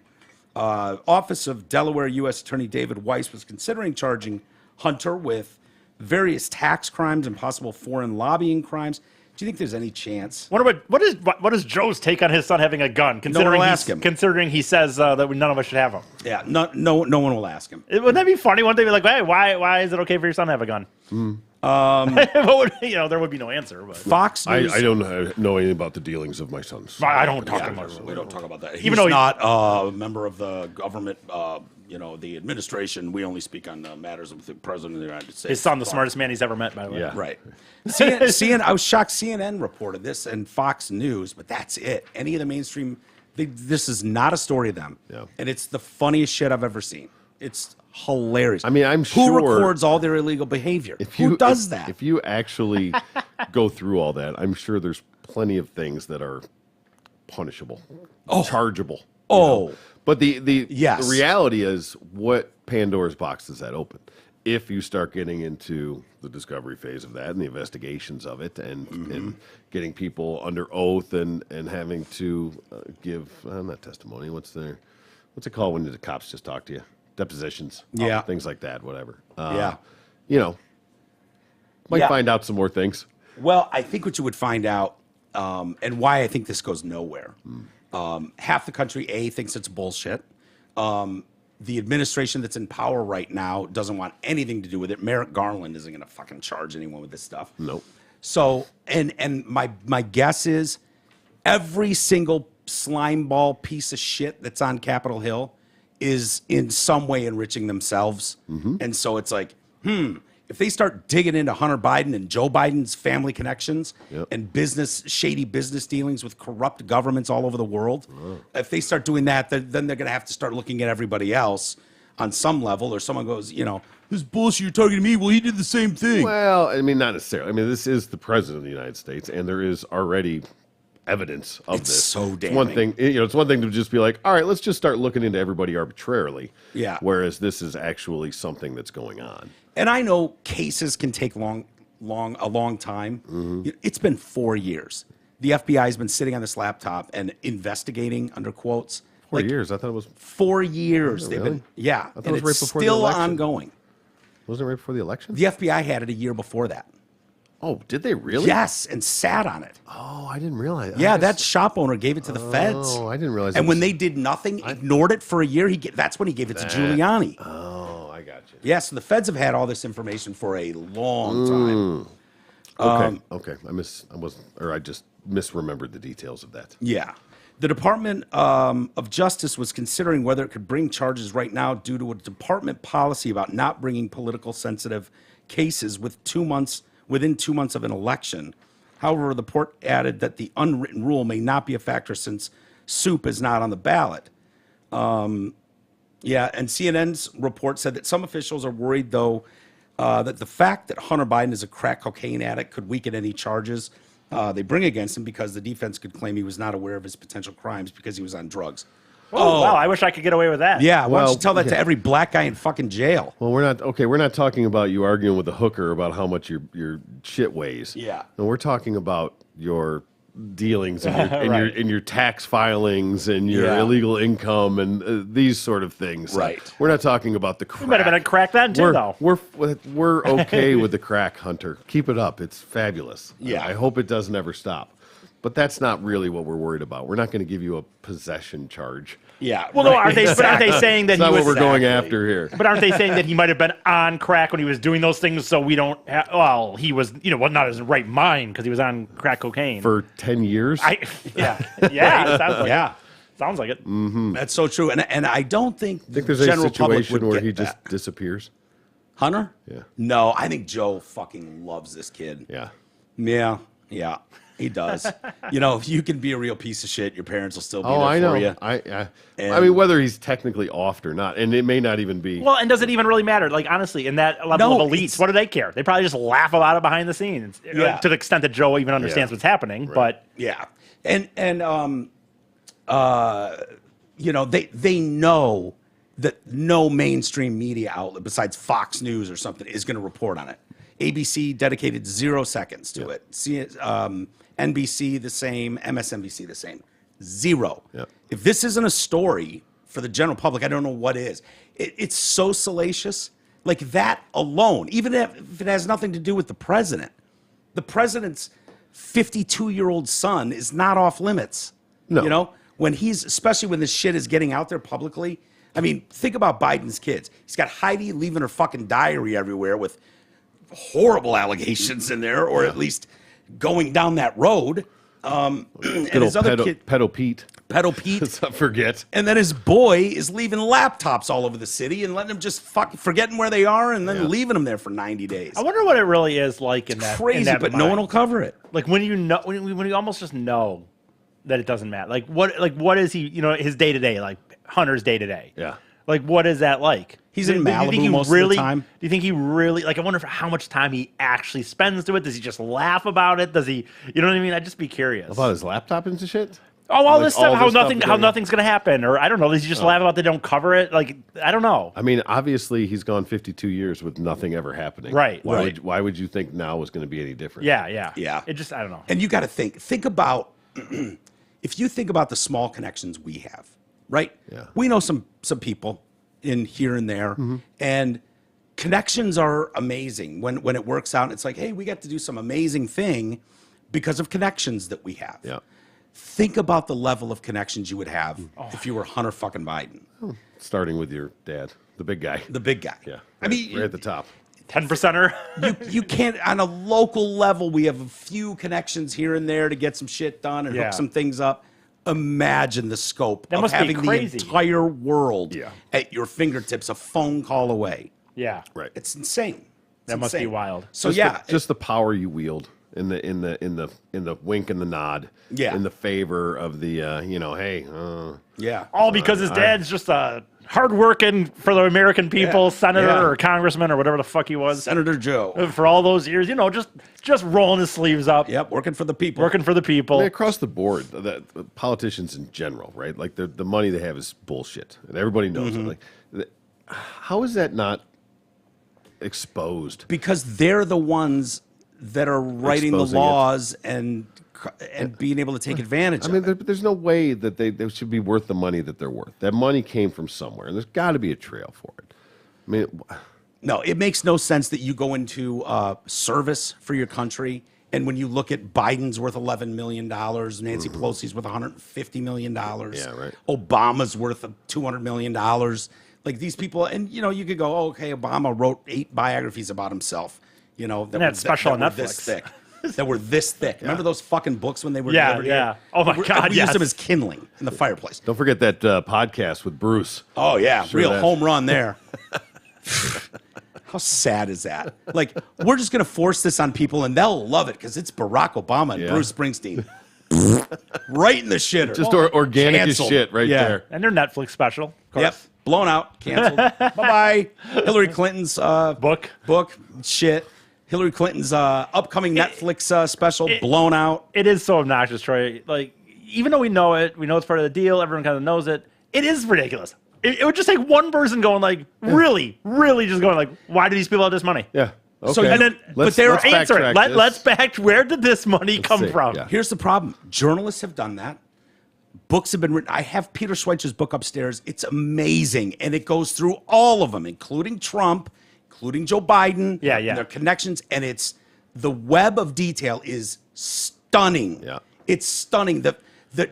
Office of Delaware U.S. Attorney David Weiss was considering charging Hunter with various tax crimes and possible foreign lobbying crimes. Do you think there's any chance? What is Joe's take on his son having a gun? Considering will ask him. Considering he says that none of us should have them. Yeah, no one will ask him. Wouldn't that be funny? Wouldn't they be like, hey, why is it okay for your son to have a gun? What would, there would be no answer. But Fox News. I don't know anything about the dealings of my sons. I don't talk Yeah, too much. we don't talk about that. He's Even though he- not a member of the government, the administration. We only speak on matters of the president of the United States. His son, the smartest man he's ever met, by the way. Yeah. Right. CNN, I was shocked CNN reported this and Fox News, but that's it. Any of the mainstream, this is not a story of them. Yeah. And it's the funniest shit I've ever seen. It's hilarious. I mean, I'm Who sure- records all their illegal behavior? Who does that? If you actually go through all that, I'm sure there's plenty of things that are punishable, chargeable. you Oh. know? But the Yes. reality is, what Pandora's box does that open? If you start getting into the discovery phase of that and the investigations of it and getting people under oath and having to give, not testimony, what's it called when the cops just talk to you? depositions, Yeah. things like that, whatever. Yeah. You know, might Yeah. find out some more things. Well, I think what you would find out, and why I think this goes nowhere. Half the country, thinks it's bullshit. The administration that's in power right now doesn't want anything to do with it. Merrick Garland isn't going to fucking charge anyone with this stuff. Nope. So, and my guess is every single slimeball piece of shit that's on Capitol Hill is in some way enriching themselves. And so it's like, if they start digging into Hunter Biden and Joe Biden's family connections and shady business dealings with corrupt governments all over the world, if they start doing that, then they're going to have to start looking at everybody else on some level, or someone goes, this bullshit, you're talking to me. Well, he did the same thing. Well, I mean, not necessarily. I mean, this is the president of the United States, and there is already evidence of It's this. so It's one thing, it's one thing to just be like, all right, let's just start looking into everybody arbitrarily. Yeah. Whereas this is actually something that's going on. And I know cases can take a long time. It's been 4 years. The FBI has been sitting on this laptop and investigating, under quotes. 4 years. I thought it was. 4 years. Oh, They've really? been, yeah. I thought And it was it's right before the still election. ongoing. Wasn't it right before the election? The FBI had it a year before that. Oh, did they really? Yes, and sat on it. Oh, I didn't realize. Yeah, I that guess- shop owner gave it to the feds. Oh, I didn't realize. And it when was- they did nothing, ignored it for a year, that's when he gave it to Giuliani. Oh, I got you. Yeah, so the feds have had all this information for a long time. Okay. I just misremembered the details of that. Yeah. The Department of Justice was considering whether it could bring charges right now due to a department policy about not bringing political sensitive cases within 2 months of an election. However, the report added that the unwritten rule may not be a factor since soup is not on the ballot. Yeah, and CNN's report said that some officials are worried, though, that the fact that Hunter Biden is a crack cocaine addict could weaken any charges they bring against him, because the defense could claim he was not aware of his potential crimes because he was on drugs. Oh, wow. I wish I could get away with that. Yeah, why don't Well, you tell that to yeah. every black guy in fucking jail? Well, we're not talking about you arguing with the hooker about how much your shit weighs. Yeah. No, we're talking about your dealings and your, Right. and your tax filings and your Yeah. illegal income and these sort of things. Right. We're not talking about the crack. You might have been a crack then, too, though. We're okay with the crack, Hunter. Keep it up. It's fabulous. Yeah. I hope it doesn't ever stop. But that's not really what we're worried about. We're not going to give you a possession charge. Yeah. Well, no, right. aren't they saying that That's not he what was... we're going Exactly. after here. But aren't they saying that he might have been on crack when he was doing those things, so we don't well, he was, not his right mind because he was on crack cocaine. For 10 years? Yeah, it sounds like Yeah. it. Sounds like it. That's so true. And I don't think think the there's a general public would situation where get he that. just disappears. Hunter? Yeah. No, I think Joe fucking loves this kid. Yeah. Yeah, he does. If you can be a real piece of shit, your parents will still be Oh, there I for know. you. I And- mean, whether he's technically offed or not, and it may not even be. Well, and does it even really matter? Like, honestly, in that level No, of elites, it's- what do they care? They probably just laugh about it behind the scenes, Yeah. to the extent that Joe even understands Yeah. what's happening. Right. But Yeah, and they know that no mainstream media outlet besides Fox News or something is going to report on it. ABC dedicated 0 seconds to it. NBC the same, MSNBC the same, 0. Yeah. If this isn't a story for the general public, I don't know what is. It's so salacious, like that alone. Even if it has nothing to do with the president's 52-year-old son is not off limits. No. Especially when this shit is getting out there publicly. I mean, think about Biden's kids. He's got Heidi leaving her fucking diary everywhere with horrible allegations in there, or at least going down that road. And his other kid, pedo Pete. Pedo Pete. Let's not forget. And then his boy is leaving laptops all over the city and letting them just forgetting where they are and then leaving them there for 90 days. I wonder what it really is like in that. Crazy, in that but no mind. one will cover it. Like when you almost just know that it doesn't matter. Like what is he? His day to day, like Hunter's day to day. Yeah. Like what is that like? He's in Do you think Malibu he most of the time. Do you think he really like? I wonder how much time he actually spends to it. Does he just laugh about it? Does he? You know what I mean? I'd just be curious. About his laptop and shit? all Like, this all stuff, how this stuff nothing, how going- nothing's gonna happen, or I don't know. Does he just laugh about they don't cover it? Like I don't know. I mean, obviously, he's gone 52 years with nothing ever happening. Right, Why, right. why would you think now was going to be any different? Yeah. It just I don't know. And you got to think about if you think about the small connections we have, right? Yeah. We know some people in here and there. And connections are amazing when it works out. It's like, hey, we got to do some amazing thing because of connections that we have. Yeah. Think about the level of connections you would have if you were Hunter fucking Biden. Starting with your dad, the big guy. The big guy. Yeah. I mean, right at the top. 10%er. you can't, on a local level, we have a few connections here and there to get some shit done and Yeah. hook some things up. Imagine the scope That of must be having the crazy. entire world Yeah. at your fingertips, a phone call away. Yeah. Right. It's insane. It's That must be insane. wild. So Just the power you wield in the wink and the nod. Yeah. In the favor of the hey. yeah. All because his dad's just a hardworking for the American people, Yeah. senator Yeah. or congressman or whatever the fuck he was Senator Joe. for all those years. Just rolling his sleeves up, Yep, working for the people. working for the people. I mean, across the board, the politicians in general, right? Like the money they have is bullshit, and everybody knows it. Like, how is that not exposed? Because they're the ones that are writing the Exposing it. laws and being able to take advantage I mean, of it. there's no way that they should be worth the money that they're worth. That money came from somewhere, and there's got to be a trail for it. I mean, No, it makes no sense that you go into service for your country, and when you look at Biden's worth $11 million, Nancy Pelosi's worth $150 million, Yeah, right. Obama's worth $200 million. Like these people, and you could go, oh, okay, Obama wrote 8 biographies about himself. That that's special on were this Netflix. thick. That were this thick. Remember those fucking books when they were Yeah, delivered here? yeah. Oh my God, We used yes. them as kindling in the fireplace. don't forget that podcast with Bruce. Oh yeah, Sure real that. home run there. How sad is that? Like, we're just gonna force this on people, and they'll love it because it's Barack Obama and Yeah. Bruce Springsteen, right in the shitter. Just organic as Canceled. shit right Yeah. there. And their Netflix special, of course. Yep, blown out, canceled. Bye bye. Hillary Clinton's Book. shit. Hillary Clinton's upcoming Netflix special blown out. It is so obnoxious, Troy. Like, even though we know it, we know it's part of the deal, everyone kind of knows it, it is ridiculous. It would just take one person going like, really just going like, why do these people have this money? Yeah. Okay. So, and then- Let's- they're let's Answer backtrack it. this. Let's back. Where did this money come see. from? Yeah. Here's the problem. Journalists have done that. Books have been written. I have Peter Schweitzer's book upstairs. It's amazing. And it goes through all of them, including Trump, including Joe Biden. Yeah. And their connections. And the web of detail is stunning. Yeah. It's stunning. The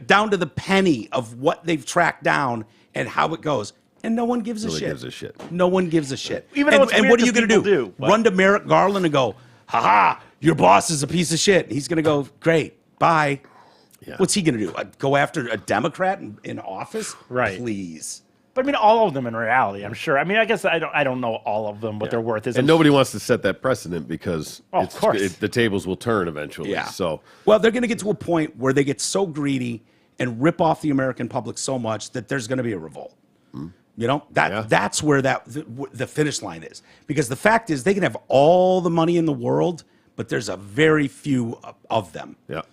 down to the penny of what they've tracked down and how it goes. And no one gives a Nobody shit. gives a shit. No one gives a shit. Even though it's and weird what are you 'cause going to people do? do, but- Run to Merrick Garland and go, ha, your boss is a piece of shit. And he's going to go, great, bye. Yeah. What's he going to do? Go after a Democrat in office? Right. Please. But I mean, all of them in reality, I'm sure. I mean, I guess I don't know all of them, what their worth is. And nobody wants to set that precedent because Oh, of course. the tables will turn eventually. Yeah. So Well, they're going to get to a point where they get so greedy and rip off the American public so much that there's going to be a revolt. Yeah. That's where the finish line is. Because the fact is, they can have all the money in the world, but there's a very few of them. Yeah.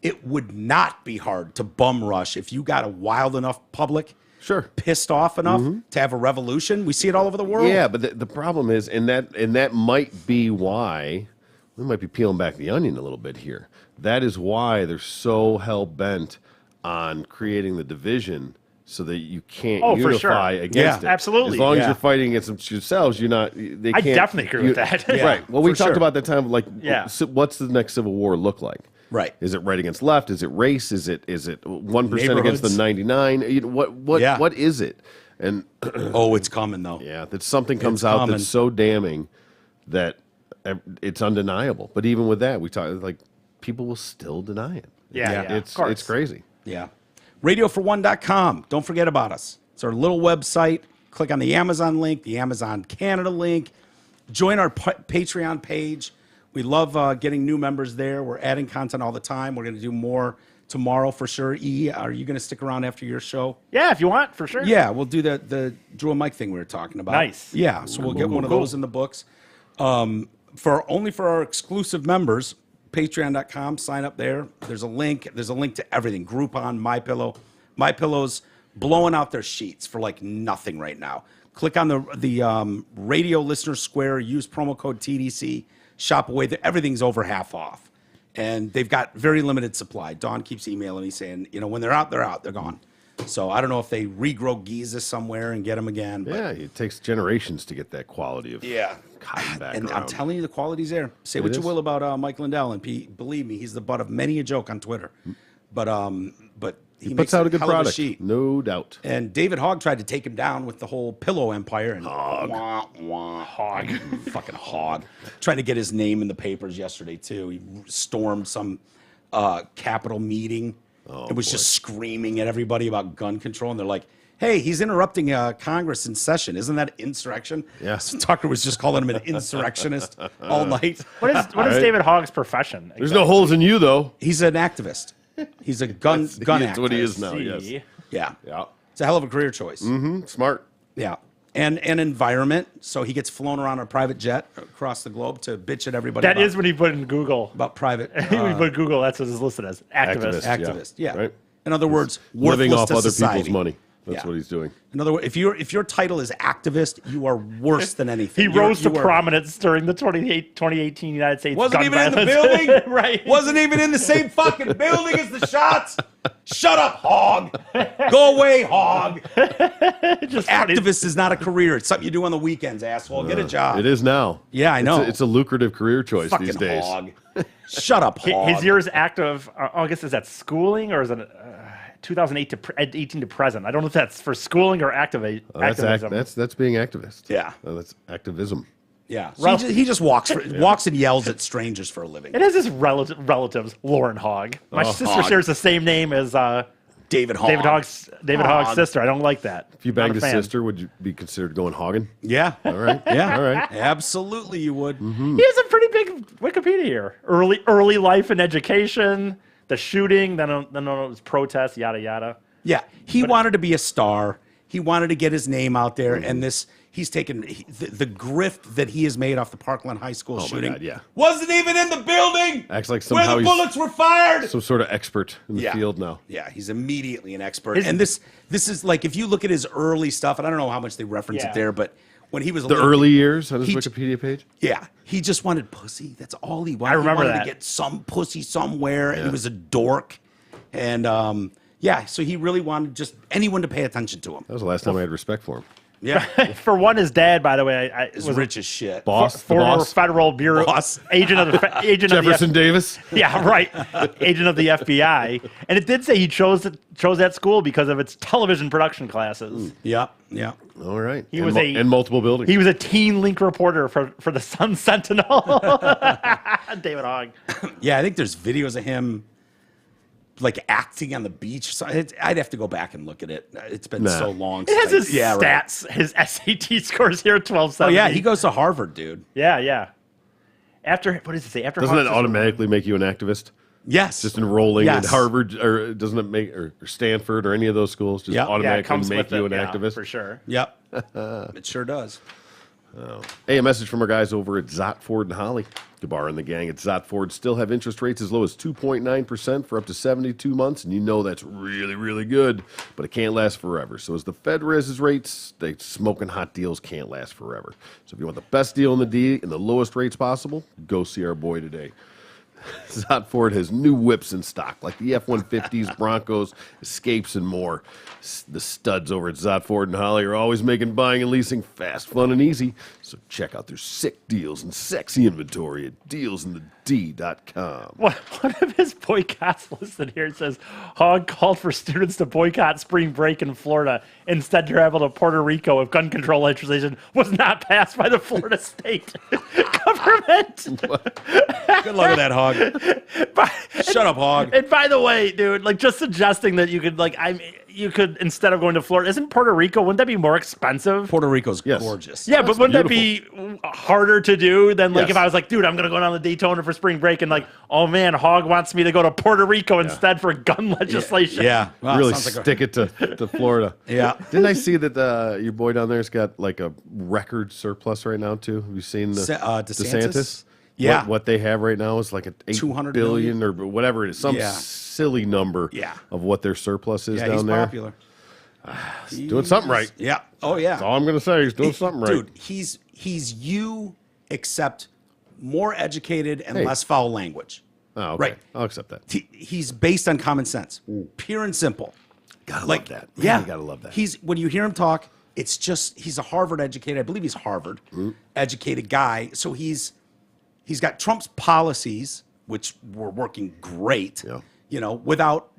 It would not be hard to bum rush if you got a wild enough public, Sure. pissed off enough to have a revolution. We see it all over the world. Yeah, but the problem is, and that might be why we might be peeling back the onion a little bit here. That is why they're so hell bent on creating the division so that you can't for sure. unify against Yeah, it. absolutely. As long as Yeah. you're fighting against yourselves, you're not. They I can't, definitely agree with that. Yeah. Right. Well, we for talked sure. about that time. Like, Yeah. what's the next civil war look like? Right. Is it right against left? Is it race? Is it 1% against the Neighborhoods. 99? What is it? And Oh, it's coming, though. yeah, that something comes It's out coming. that's so damning that it's undeniable. But even with that, we talk like people will still deny it. Yeah, of it's course. it's crazy. Yeah. RadioFor1.com. Don't forget about us. It's our little website. Click on the Amazon link, the Amazon Canada link. Join our Patreon page. We love getting new members there. We're adding content all the time. We're going to do more tomorrow for sure. E, are you going to stick around after your show? Yeah, if you want, for sure. Yeah, we'll do the Drew and Mike thing we were talking about. Nice. Yeah, so we'll get one of those in the books. Only for our exclusive members, patreon.com, sign up there. There's a link. There's a link to everything. Groupon, MyPillow. MyPillow's blowing out their sheets for like nothing right now. Click on the radio listener square, use promo code TDC, shop away. Everything's over half off. And they've got very limited supply. Dawn keeps emailing me saying, when they're out, they're gone. So I don't know if they regrow Giza somewhere and get him again. But Yeah, it takes generations to get that quality of yeah. cotton back And I'm around. telling you, the quality's there. Say what you is. will about Mike Lindell, and believe me, he's the butt of many a joke on Twitter. But he Puts makes out a good hell of product, sheet. no doubt. And David Hogg tried to take him down with the whole pillow empire. And Hogg. Hogg. Fucking Hogg. Trying to get his name in the papers yesterday, too. He stormed some Capitol meeting and was just screaming at everybody about gun control. And they're like, hey, he's interrupting Congress in session. Isn't that insurrection? Yeah. So Tucker was just calling him an insurrectionist all night. What is David Hogg's profession? There's no holes in you, though. He's an activist. He's a gun activist. That's what he is now, yes. Yeah. Yeah. It's a hell of a career choice. Smart. Yeah. And environment. So he gets flown around on a private jet across the globe to bitch at everybody That is when he put in Google. about private When he put Google, that's what it's listed as. Activist. activist. Yeah. Right. In other words, Living worthless off to other society. people's money. That's Yeah. what he's doing. In other words, if your title is activist, you are worse than anything. He rose to prominence during the 2018 United States Wasn't gun even in the violence. building. Right. Wasn't even in the same fucking building as the shots. Shut up, Hog. Go away, Hog. Just funny. Activist is not a career. It's something you do on the weekends, asshole. Get a job. It is now. Yeah, I know. It's a lucrative career choice Fucking these days. Hog. Shut up, Hog. His years active, I guess, is that schooling or is it 2008 to 18 to present? I don't know if that's for schooling or activism. That's being activist. Yeah. That's activism. Yeah. So he just walks and yells at strangers for a living. It has his relatives, Lauren Hogg. My sister Hogg. shares the same name as David Hogg. David Hogg's sister. I don't like that. If you banged his sister, would you be considered going hogging? Yeah. All right. Yeah. All right. Absolutely, you would. He has a pretty big Wikipedia here. Early life and education, the shooting, then it was protests, yada yada. Yeah. He wanted to be a star. He wanted to get his name out there, and he's taken the grift that he has made off the Parkland High School shooting. God, yeah. Wasn't even in the building. Acts like where somehow the he's bullets were fired. some sort of expert in the field now. Yeah, he's immediately an expert. And this is like, if you look at his early stuff, and I don't know how much they reference it there, but when he was The early years on his he- Wikipedia page? yeah, he just wanted pussy. That's all he wanted. I remember he wanted that. to get some pussy somewhere, and he was a dork. And yeah, so he really wanted just anyone to pay attention to him. That was the last time I had respect for him. Yeah, For one, his dad, by the way, he's was rich as shit. Boss, the former boss, federal bureau Boss. agent of the Jefferson Davis. Yeah, right. Agent of the FBI, and it did say he chose that school because of its television production classes. Yeah, yeah. All right. He was and multiple buildings. He was a teen link reporter for the Sun Sentinel. David Hogg. Yeah, I think there's videos of him like acting on the beach. So I'd have to go back and look at it. It's been so long. It has his right. stats, his SAT scores here, 1270. Oh yeah, he goes to Harvard, dude. Yeah. After, what does it say? After Doesn't Hogg's that automatically make you an activist? Yes, Just enrolling Yes. in Harvard, or doesn't it make, or Stanford, or any of those schools, just Yeah. yeah, it automatically comes make with you it, an yeah, activist? for sure. Yep, it sure does. Hey, a message from our guys over at Zant Ford and Holly. Gabar and the gang at Zant Ford still have interest rates as low as 2.9% for up to 72 months, and you know that's really, really good, but it can't last forever. So as the Fed raises rates, they smoking hot deals can't last forever. So if you want the best deal in the lowest rates possible, go see our boy today. Zant Ford has new whips in stock, like the F-150s, Broncos, Escapes, and more. The studs over at Zant Ford and Holly are always making buying and leasing fast, fun, and easy. So check out their sick deals and sexy inventory at dealsinthed.com. One of his boycotts listed here says Hogg called for students to boycott spring break in Florida, instead travel to Puerto Rico if gun control legislation was not passed by the Florida state government. Good luck with that, Hog. Shut up, Hog. And by the way, dude, like just suggesting that you could you could, instead of going to Florida, isn't Puerto Rico, wouldn't that be more expensive? Puerto Rico's Yes. gorgeous. Yeah, but wouldn't that be harder to do than like Yes. if I was like, dude, I'm gonna go down to Daytona for spring break and like, oh man, Hogg wants me to go to Puerto Rico instead for gun legislation. Yeah, wow, Really sounds like stick it to Florida. Yeah. Didn't I see that your boy down there's got like a record surplus right now too? Have you seen the DeSantis? Yeah. What they have right now is like an 200 billion or whatever it is, some Yeah. silly number Yeah. of what their surplus is Yeah, down he's there. popular. Doing something right. Yeah. Oh yeah. That's all I'm gonna say. He's doing something right. Dude, he's you, except more educated and Hey. less foul language. Oh, okay. Right. I'll accept that. He's based on common sense, pure and simple. Gotta Like, love that. yeah, Man, you gotta love that. When you hear him talk, it's just he's a Harvard educated. I believe he's Harvard educated guy. So he's got Trump's policies, which were working great. Yeah. You know, without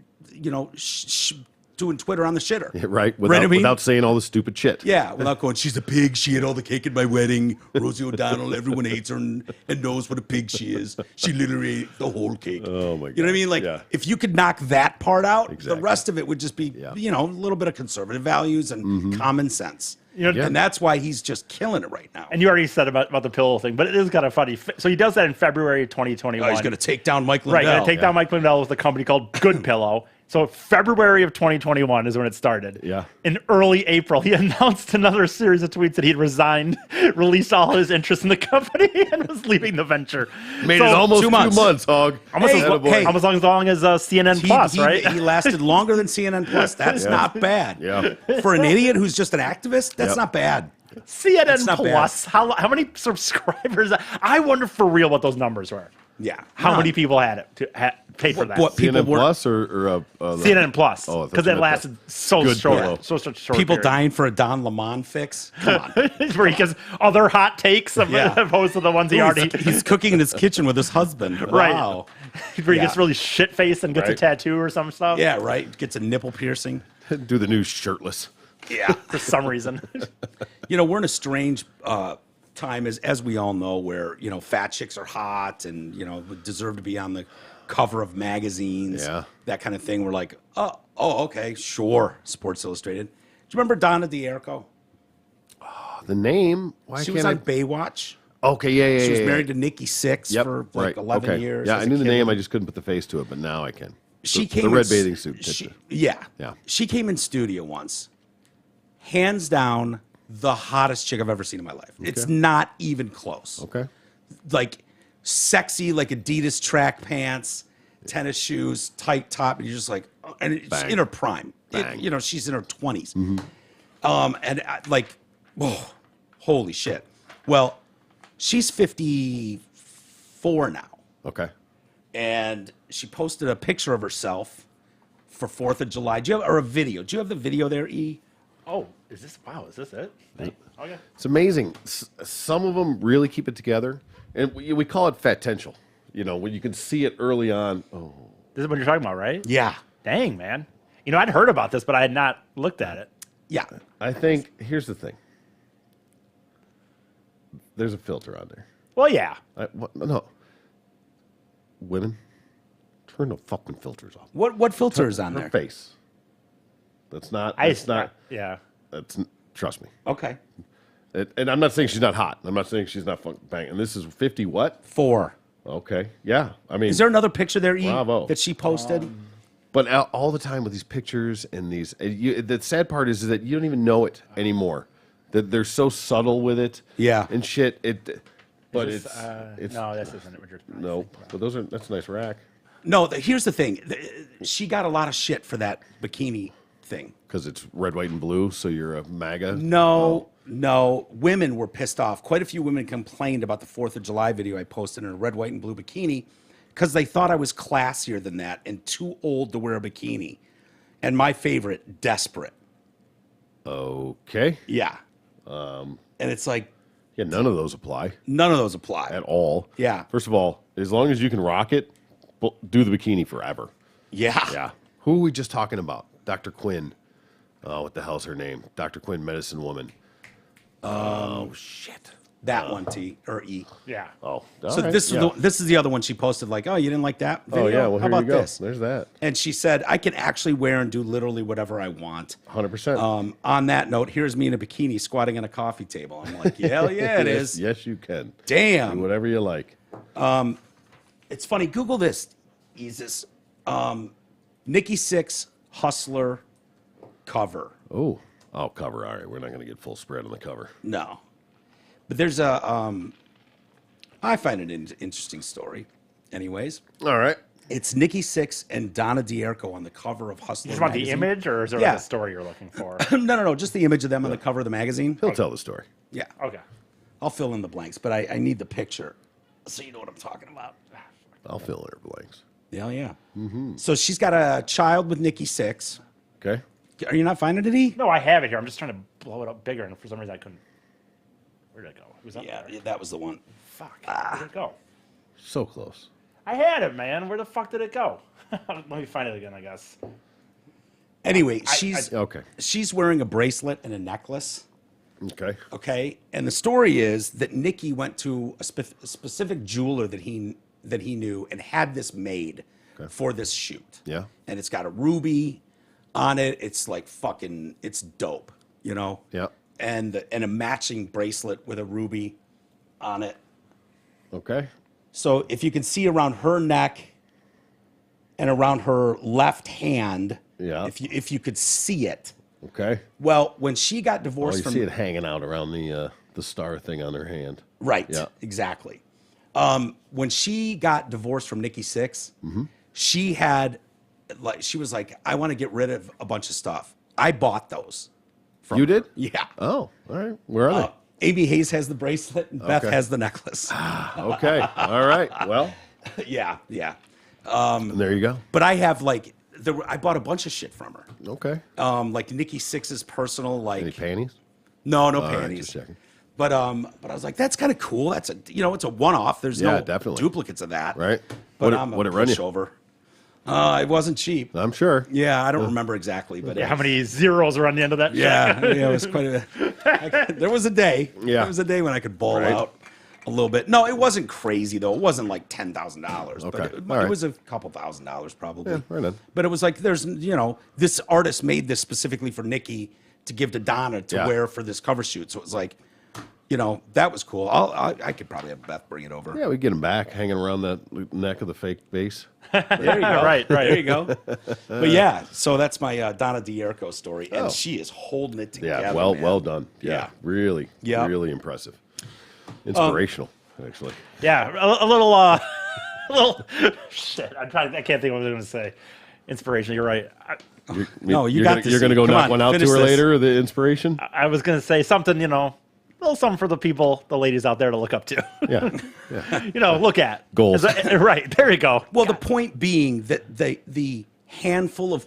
doing Twitter on the shitter. Right, Right, without, I mean? without saying all the stupid shit. Yeah, without going, she's a pig. She had all the cake at my wedding. Rosie O'Donnell, everyone hates her and knows what a pig she is. She literally ate the whole cake. Oh, my God. You know what I mean? Like, Yeah. if you could knock that part out, Exactly. the rest of it would just be, Yeah. a little bit of conservative values and common sense. You know, And that's why he's just killing it right now. And you already said about the pillow thing, but it is kind of funny. So he does that in February of 2021. He's going to take down Mike Lindell. Right, going to take down Mike Lindell with a company called Good Pillow. So February of 2021 is when it started. Yeah. In early April, he announced another series of tweets that he'd resigned, released all his interest in the company, and was leaving the venture. Made So- it almost 2 2 months. months, hog. Almost, Hey, as, hey. almost as long as CNN Plus, right? He lasted longer than CNN Plus. That's not bad. Yeah. For an idiot who's just an activist, that's Yep. not bad. CNN That's not bad. Plus. How many subscribers? I wonder for real what those numbers were. Yeah. How None. many people paid for that? What people CNN were Plus or CNN Plus, Oh, I thought because you it meant lasted so Good short, Pillow. so such short. people period. dying for a Don Lemon fix? Come on. Because other hot takes Yeah. opposed to the ones he already. He's cooking in his kitchen with his husband. Right. Wow. Where he Yeah. gets really shit faced and gets a Right. tattoo or some stuff. Yeah, right. Gets a nipple piercing. do the news shirtless. Yeah. For some reason. We're in a strange time, as we all know, where, fat chicks are hot and, deserve to be on the cover of magazines. Yeah. That kind of thing. We're like, oh, okay, sure. Sports Illustrated. Do you remember Donna D'Errico? The name? Why She can't was on I? Baywatch. Okay, yeah. She was yeah. married to Nikki Sixx Yep, for like right. 11 okay. years. Yeah, as I a knew the kid. name. I just couldn't put the face to it, but now I can. She the, came the in red s- bathing suit. she- She, yeah. Yeah. She came in studio once. Hands down, the hottest chick I've ever seen in my life. It's not even close. okay. Like sexy, like Adidas track pants, tennis shoes, tight top, and you're just like, and it's Bang. in her prime. Bang. She's in her 20s. Whoa, holy shit. Well, she's 54 now. Okay. And she posted a picture of herself for 4th of July. Or a video? Do you have the video there, E? Oh, is this it? Okay. It's amazing. Some of them really keep it together, and we call it fatential. When you can see it early on. Oh, This is what you're talking about, right? Yeah. Dang, man. I'd heard about this, but I had not looked at it. Yeah. I think here's the thing. There's a filter on there. Well, yeah. No. Women, turn the fucking filters off. What filter is on Her there? face. That's not. Yeah. Trust me. Okay. And I'm not saying she's not hot. I'm not saying she's not bang. And this is 50 what? 4. Okay. Yeah. I mean, Is there another picture there, E, Bravo. that she posted? but all the time with these pictures and these, the sad part is that you don't even know it anymore. That they're so subtle with it. Yeah. And shit. But Is it's this, no, this isn't what you're. no. But that's a nice rack. No, here's the thing. She got a lot of shit for that bikini thing. Because it's red, white, and blue. So you're a MAGA. No. Women were pissed off. Quite a few women complained about the 4th of July video I posted in a red, white, and blue bikini because they thought I was classier than that and too old to wear a bikini. And my favorite, desperate. Okay. Yeah. And it's like, Yeah, none of those apply none of those apply. at all. Yeah. First of all, as long as you can rock it, do the bikini forever. Yeah. Yeah. Who are we just talking about? Dr. Quinn. Oh, what the hell's her name? Dr. Quinn, medicine woman. Oh, shit. That one, T or E. Yeah. Oh, So this is the other one she posted. Like, oh, you didn't like that video? Oh, yeah. Well, How here about you go. this? There's that. And she said, I can actually wear and do literally whatever I want. 100%. On that note, here's me in a bikini squatting on a coffee table. I'm like, hell yeah, it yes, is. Yes, you can. Do Damn. whatever you like. It's funny. Google this. Jesus. Nikki Sixx Hustler cover. Oh, cover. All right. We're not going to get full spread on the cover. No. But there's a, I find it an interesting story. Anyways, All right. it's Nikki Sixx and Donna D'Errico on the cover of Hustler You just want the magazine. image, or is there Yeah. like a story you're looking for? No. Just the image of them on the cover of the magazine. He'll tell the story. Yeah. Okay. I'll fill in the blanks, but I need the picture so you know what I'm talking about. I'll fill in her blanks. Hell yeah. So she's got a child with Nikki Sixx, Okay. Are you not finding it, E? No, I have it here. I'm just trying to blow it up bigger, and for some reason I couldn't. Where did it go? It was up there. That was the one. Fuck. Where did it go? So close. I had it, man. Where the fuck did it go? Let me find it again, I guess. Anyway, Okay. she's wearing a bracelet and a necklace. Okay. Okay, and the story is that Nikki went to a specific jeweler that he knew and had this made for this shoot. Yeah. And it's got a ruby on it. It's like fucking. It's dope. You know. Yeah. And a matching bracelet with a ruby on it. Okay. So if you can see around her neck and around her left hand, Yeah. if you could see it. Okay. Well, when she got Oh, divorced you from see it hanging out around the star thing on her hand. right, Yeah. exactly. When she got divorced from Nikki Sixx, Mm-hmm. she was like, I want to get rid of a bunch of stuff. I bought those. From You did? her. Yeah. Oh, all right. Where are Amy Hayes has the bracelet and Beth Okay. has the necklace. they? Okay. All right. Well, yeah. there you go. But I have I bought a bunch of shit from her. Okay. Like Nikki Sixx's personal Any panties? no All right, panties. just checking. But I was like, that's kind of cool. That's it's a one-off. There's Yeah, no definitely. duplicates of that. Right. But What it run you? pushover. It wasn't cheap. I'm sure. Yeah, I don't remember exactly, but Yeah, how many zeros are on the end of that? yeah, it was quite a. There was a day. Yeah. There was a day when I could ball Right. out a little bit. No, it wasn't crazy though. It wasn't like $10,000, Okay. but it All right. was a couple $1,000s probably. Yeah, right on. But it was like there's this artist made this specifically for Nikki to give to Donna to Yeah. wear for this cover shoot. So it was like, that was cool. I could probably have Beth bring it over. Yeah, we get them back hanging around that neck of the fake base. There you go. Right. There you go. But yeah, so that's my Donna D'Errico story, and Oh. she is holding it together. Yeah, well, man. well done. Yeah, Yeah. really, Yeah. really impressive. Inspirational, actually. Yeah, a little shit. I can't think of what I was going to say. Inspiration. You're right. No, you you're got gonna, this. You're going to go Come knock on, one out to finish her this. later. The inspiration. I was going to say something. A little something for the people, the ladies out there to look up to. Yeah, yeah. Look at Goals. Right there you go. Well, the point being that the handful of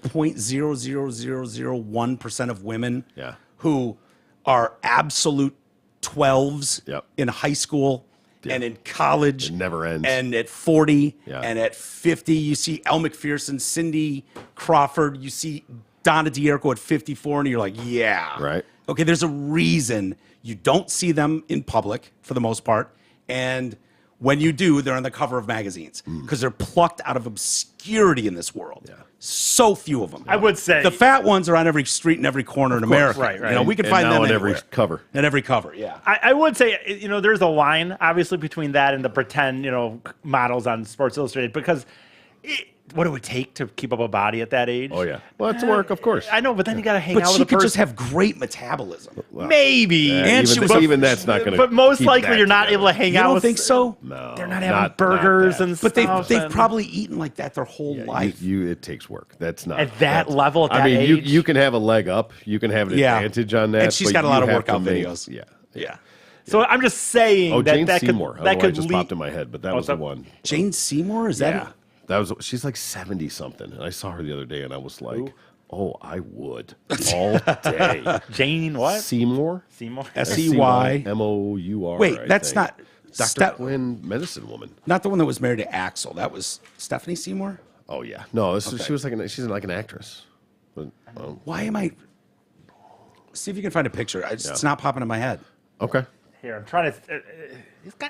0.00001% of women Yeah. who are absolute 12s Yep. in high school and in college. It never ends. And at 40 Yeah. and at 50, you see Elle McPherson, Cindy Crawford, you see Donna D'Errico at 54, and you're like, yeah. Right. Okay, there's a reason you don't see them in public for the most part. And when you do, they're on the cover of magazines because they're plucked out of obscurity in this world. Yeah. So few of them. I would say the fat ones are on every street and every corner in America. right. We can And find now them on every anywhere. cover. In every cover, yeah. I would say, there's a line, obviously, between that and the pretend, models on Sports Illustrated, because what it would take to keep up a body at that age. Oh yeah. Well, it's work, of course. I know, but then you got to hang But out she with a could person. just have great metabolism. Maybe. Yeah, And she even, was- even that's not going to. But most likely you're not able to hang You out don't with. think so? No, They're not having burgers that. and But stuff. they've and- probably eaten like that their whole Yeah, life. it takes work. That's not At that that's- level, at I that mean, age? you can have a leg up. You can have an Yeah. advantage on that. And she's but got a lot you of have workout to make- videos. Yeah. Yeah. So I'm just saying Oh, that Jane that Seymour. could that could just lead. popped in my head, but that was the one. Jane Seymour? Is that Yeah, that was. She's like 70 something, and I saw her the other day, and I was like, "Oh, I would all day." Jane what? Seymour. Seymour. S-E-Y? Mour. Wait, I that's think. not Dr. Ste- Quinn, medicine woman. not the one that was married to Axel. That was Stephanie Seymour? Oh yeah, no, Okay. she was like she's like an actress. But, Why am I? See if you can find a picture. It's not popping in my head. okay. Here, I'm trying to.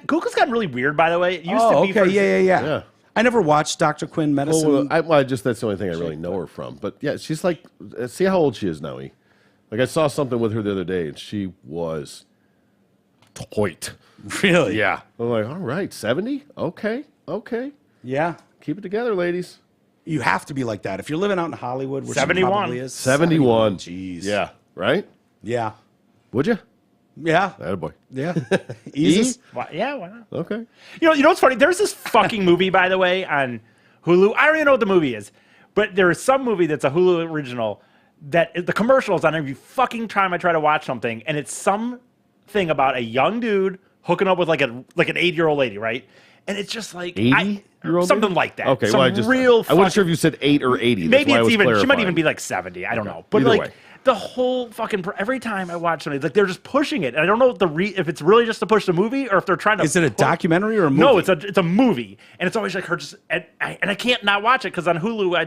Google's gotten really weird, by the way. It used Oh, to be. okay. for- Yeah. I never watched Dr. Quinn Medicine. Well, just that's the only thing I really know her from. But yeah, she's like, see how old she is now. Like I saw something with her the other day, and she was toit. Really? Yeah. I'm like, all right, 70. Okay. Yeah. Keep it together, ladies. You have to be like that. If you're living out in Hollywood, which 71. she probably is. 71. Jeez. Yeah. Right. Yeah. Would you? Yeah. Attaboy. Yeah. Easy. Why not? Okay. You know what's funny? There's this fucking movie, by the way, on Hulu. I don't even know what the movie is, but there is some movie that's a Hulu original that the commercial is on every fucking time I try to watch something, and it's something about a young dude hooking up with like an 8-year-old lady, right? And it's just like 80-year-old something lady? like that. Okay, Some well, I wasn't sure if you said 8 or 80. Maybe That's why it's I even. was She might clarifying. even be like 70. I don't know. But Either like way. the whole fucking every time I watch something, like they're just pushing it. And I don't know if it's really just to push the movie or if they're trying to. Is it a documentary or a movie? No, it's a movie, and it's always like her just and I can't not watch it because on Hulu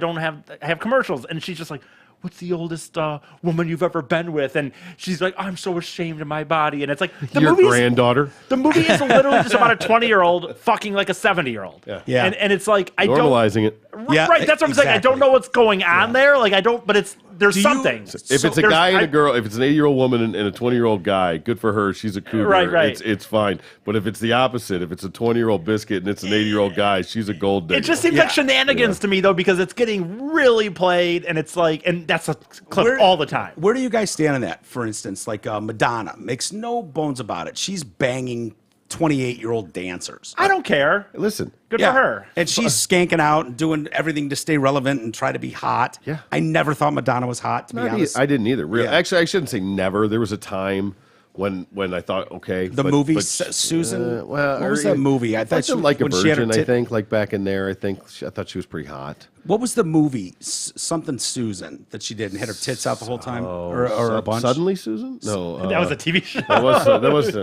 I have commercials, and she's just like, what's the oldest woman you've ever been with? And she's like, I'm so ashamed of my body. And it's like, Your granddaughter? The movie is literally just about a 20-year-old fucking like a 70-year-old. Yeah. And it's like, Normalizing it. Yeah, right. That's what I'm saying. I don't know what's going on there. Like, but there's something. If it's a guy and a girl, if it's an 80-year-old woman and a 20-year-old guy, good for her. She's a cougar. Right. It's fine. But if it's the opposite, if it's a 20-year-old biscuit and it's an 80-year-old guy, she's a gold digger. It just seems like shenanigans to me, though, because it's getting really played, and it's like, and that's a clip all the time. Where do you guys stand on that? For instance, like Madonna makes no bones about it. She's banging 28-year-old dancers. I don't care. Listen. Good for her. And she's skanking out and doing everything to stay relevant and try to be hot. Yeah. I never thought Madonna was hot, to be honest. I didn't either. Really. Yeah. Actually, I shouldn't say never. There was a time when I thought, okay. The movie, Susan? What was that movie? I thought she like a when she had her virgin, I think, like back in there, I thought she was pretty hot. What was the movie? Something Susan that she did and had her tits out the whole time? Or a bunch? Suddenly Susan? No. That was a TV show. That was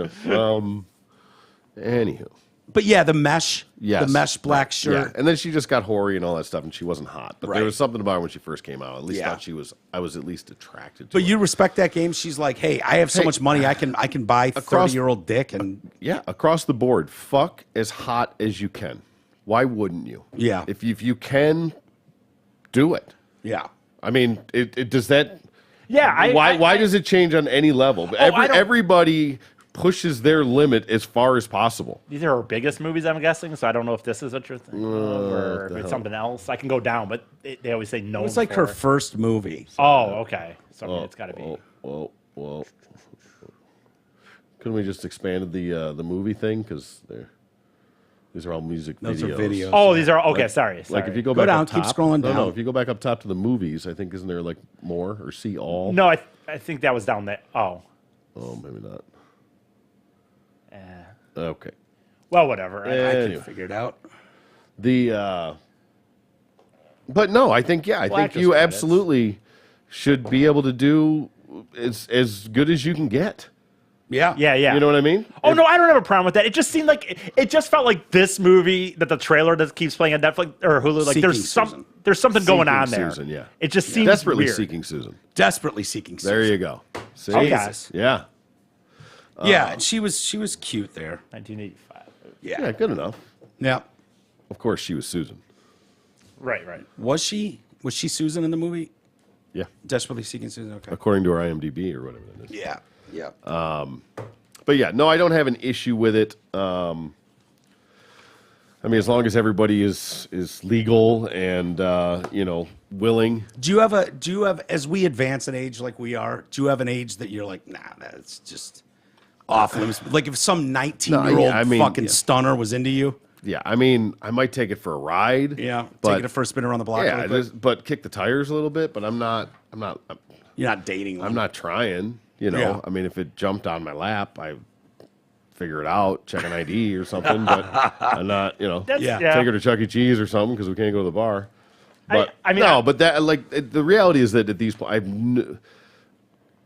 anywho. But yeah, the mesh. Yes. The mesh black shirt. Yeah, and then she just got hoary and all that stuff, and she wasn't hot. But Right. there was something about her when she first came out. At least Yeah. I was at least attracted to But her. you respect that game? She's like, hey, I have so much money, I can buy 30-year-old dick. And Yeah, across the board, fuck as hot as you can. Why wouldn't you? Yeah. If you can, do it. yeah. I mean, it does that. Yeah. Why does it change on any level? I don't- Everybody pushes their limit as far as possible. These are her biggest movies, I'm guessing. So I don't know if this is what you're thinking of or if it's something else. I can go down, but they always say no. It was like her first movie. Oh, okay. So I mean, it's got to be. Well. Couldn't we just expanded the movie thing? Because these are all music Those videos. are videos. Oh, these are okay. Sorry. Like if you go Go back down, up keep top, scrolling No, down. if you go back up top to the movies, I think isn't there like more or see all? No, I think that was down there. Oh. Oh, maybe not. Eh. Okay. Well, whatever. I Anyway. can figure it out. But no, I think Well, you actress credits. absolutely should be able to do as good as you can get. Yeah. Yeah. You know what I mean? Oh no, I don't have a problem with that. It just seemed like it just felt like this movie that the trailer that keeps playing on Netflix or Hulu. Like Seeking there's there's something going on Seeking there. Susan, yeah. It just seems Desperately weird. seeking Susan. Desperately seeking Susan. There you go. See? Okay. Jesus. Yeah. Yeah, and she was cute there. 1985. Yeah, good enough. Yeah. Of course, she was Susan. Right. Was she Susan in the movie? Yeah. Desperately seeking Susan. Okay. According to her IMDb or whatever that is. Yeah. Yeah. But yeah, no, I don't have an issue with it. I mean, as long as everybody is legal and willing. Do you have as we advance in age like we are? Do you have an age that you're like, nah, that's just off limits? Like if some 19-year-old fucking stunner was into you? Yeah, I mean, I might take it for a ride. Yeah. but, Taking a first spin around the block. Yeah, really quick? but kick the tires a little bit. But I'm not You're not dating one. I'm not trying. Yeah. I mean, if it jumped on my lap, I figure it out, check an ID or something. But I'm not, That's, Yeah. take her to Chuck E. Cheese or something because we can't go to the bar. But I mean, no, but that the reality is that at these points, I've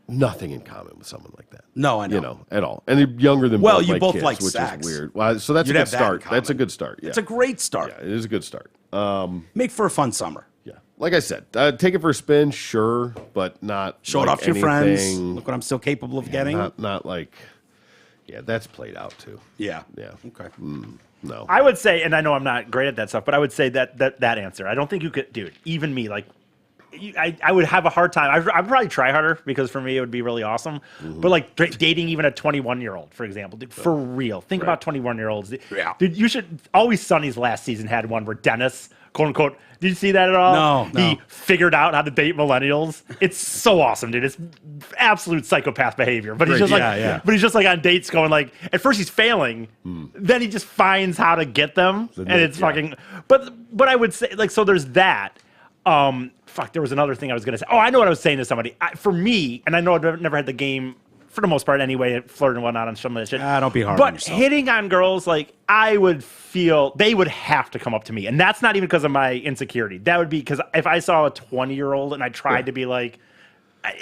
nothing in common with someone like that. No, I know. At all. And they're younger than Well, both you my both kids, like which sex. is weird. Well, so that's You'd a have good that in start. common. That's a good start. Yeah. It's a great start. Yeah, it is a good start. Make for a fun summer. Yeah, like I said, take it for a spin, sure, but not Show it like off to your friends. anything- Look what I'm still capable of getting. Not like, yeah, that's played out too. Yeah. Yeah. Okay. No, I would say, and I know I'm not great at that stuff, but I would say that answer. I don't think you could, dude. Even me, like, I would have a hard time. I'd probably try harder because for me it would be really awesome. But like dating even a 21-year-old, for example, dude, for real. Think about 21-year-olds. Yeah. Dude, you should. Always Sunny's last season had one where Dennis, quote unquote. Did you see that at all? No. He figured out how to date millennials. It's so awesome, dude. It's absolute psychopath behavior. But he's Great. just like, Yeah. but he's just like on dates going like. At first he's failing, then he just finds how to get them, and it's fucking. But I would say like so. There's that. Fuck. There was another thing I was gonna say. Oh, I know what I was saying to somebody. For me, and I know I've never had the game for the most part anyway, flirting and whatnot on some of that shit. Don't be hard on But yourself. hitting on girls, like, I would feel they would have to come up to me. And that's not even because of my insecurity. That would be because if I saw a 20-year-old and I tried to be like,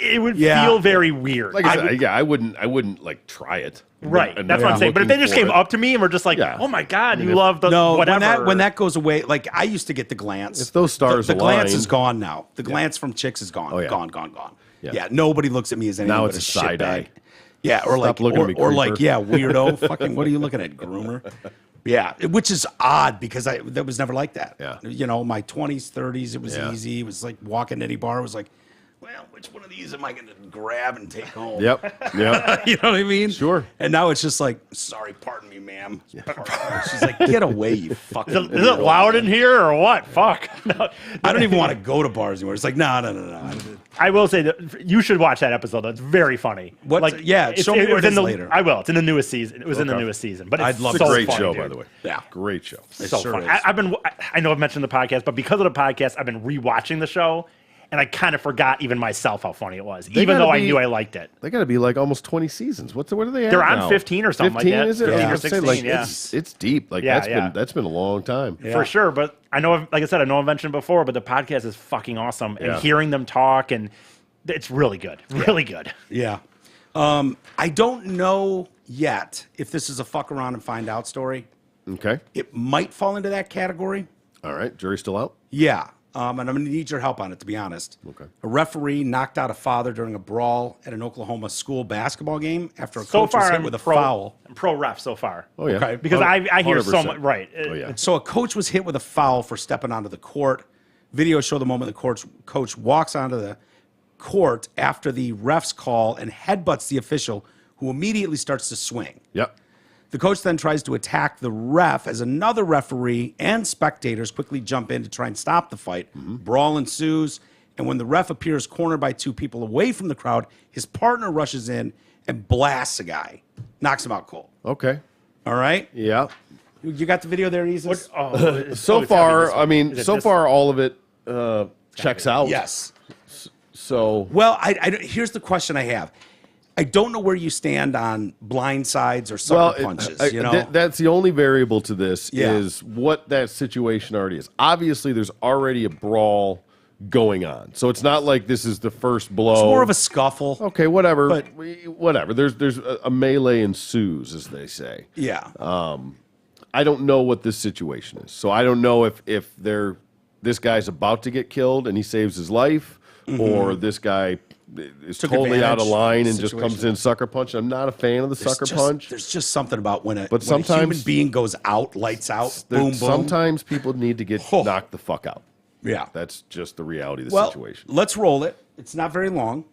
it would feel very weird. Like I said, I wouldn't like try it. Right. And That's what I'm saying. But if they just came up to me and were just like, oh my God, you love the whatever. When that goes away, like I used to get the glance. If those stars the glance aligned- is gone now. The glance from chicks is gone. Oh, yeah. Gone. Yeah. Yeah. Nobody looks at me as anything Now but it's a a side shitbag. eye. Yeah, or Stop like, looking at me, or like, creeper. yeah, weirdo. Fucking, what are you looking at, groomer? Yeah, which is odd because that was never like that. Yeah. You know, my 20s, 30s, it was Yeah. easy. It was like walking to any bar. It was like, well, which one of these am I going to grab and take home? Yep. You know what I mean? Sure. And now it's just like, sorry, pardon me, ma'am. She's like, get away, you fucking. Is it loud in here or what? Fuck. No. I don't even want to go to bars anymore. It's like, no. I will say that you should watch that episode. It's very funny. What? Like, Yeah, show me what it in is the, later. I will. It's in the newest season. It was in the newest season. But I'd love It's to a so great funny, show, dude. by the way. Yeah. Great show. So sure funny. is. I know I've mentioned the podcast, but because of the podcast, I've been rewatching the show, and I kind of forgot even myself how funny it was, even gotta though I be- knew I liked it. They got to be like almost 20 seasons. What are they at They're on now? 15 or something like 15, that. is it? 15 I or was gonna say, 16, like, yeah. It's deep. Like Yeah, that's been a long time. For sure. But I know, like I said, I know I've mentioned before, but the podcast is fucking awesome, and Yeah. hearing them talk, and it's really good, really good. Yeah. I don't know yet if this is a fuck around and find out story. Okay. It might fall into that category. All right. Jury's still out. Yeah. And I'm going to need your help on it, to be honest. Okay. A referee knocked out a father during a brawl at an Oklahoma school basketball game after a So coach was far, hit I'm with a pro foul. I'm pro ref so far. Oh yeah. Okay. Because I hear so 100%. much. Right. Oh yeah. So a coach was hit with a foul for stepping onto the court. Videos show the moment the coach walks onto the court after the ref's call and headbutts the official, who immediately starts to swing. Yep. The coach then tries to attack the ref as another referee and spectators quickly jump in to try and stop the fight. Brawl ensues, and when the ref appears cornered by two people away from the crowd, his partner rushes in and blasts a guy, knocks him out cold. Okay. All right? Yeah. You got the video there, Isis? So far, I mean, so far, all of it checks out. Yes. So Well, here's the question I have. I don't know where you stand on blindsides or sucker punches. You know, that's the only variable to this Yeah. is what that situation already is. Obviously, there's already a brawl going on, so it's not like this is the first blow. it's more of a scuffle. okay, whatever, But- whatever. There's a melee ensues, as they say. Yeah. I don't know what this situation is, so I don't know if this guy's about to get killed and he saves his life, or this guy is Took totally out advantage of line of the and just comes situation. in sucker punch. I'm not a fan of the sucker punch. There's just something about when a sometimes- human being goes out, lights out, boom, boom. Sometimes people need to get Oh. knocked the fuck out. Yeah. That's just the reality of the Well, situation. let's roll it. It's not very long.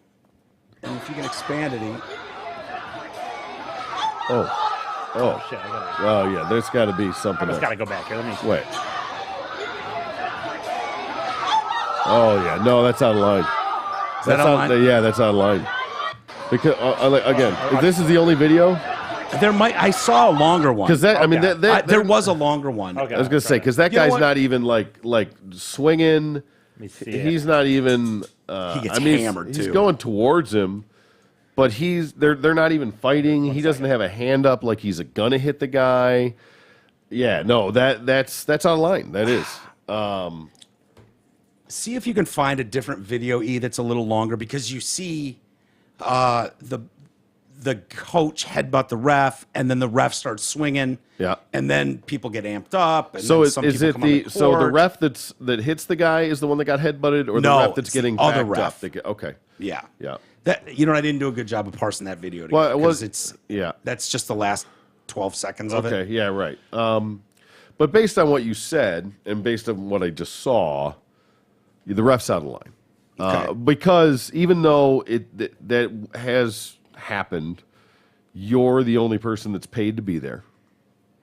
And if you can expand it, Oh, Shit, I gotta, oh yeah. There's got to be I something just else. gotta go back here. Let me. Wait. Oh yeah, no, that's out of line. that out of line? Yeah, that's out of line. Because again, if this is the only video, I saw a longer one. because that I mean Okay. There was a longer one. Okay. I was gonna say because that You know guy's what? not even like swinging. Let me see it. He's not even. He gets I mean, hammered, he's too. going towards him, but they're not even fighting. He doesn't have a hand up like he's gonna hit the guy. Yeah, no, that's out of line. That is. See if you can find a different video, that's a little longer, because you see the coach headbutt the ref, and then the ref starts swinging. Yeah. And then people get amped up. And So then is some it people come on the so the court. ref that hits the guy is the one that got headbutted, or No, the ref that's it's the getting other backed ref. up? Okay. Yeah. Yeah. That, you know, I didn't do a good job of parsing that video together. Well, it was- 'cause it's yeah. That's just the last 12 seconds of Okay. it. Yeah. Right. But based on what you said and based on what I just saw, the ref's out of line. Okay. Because even though that has happened, you're the only person that's paid to be there,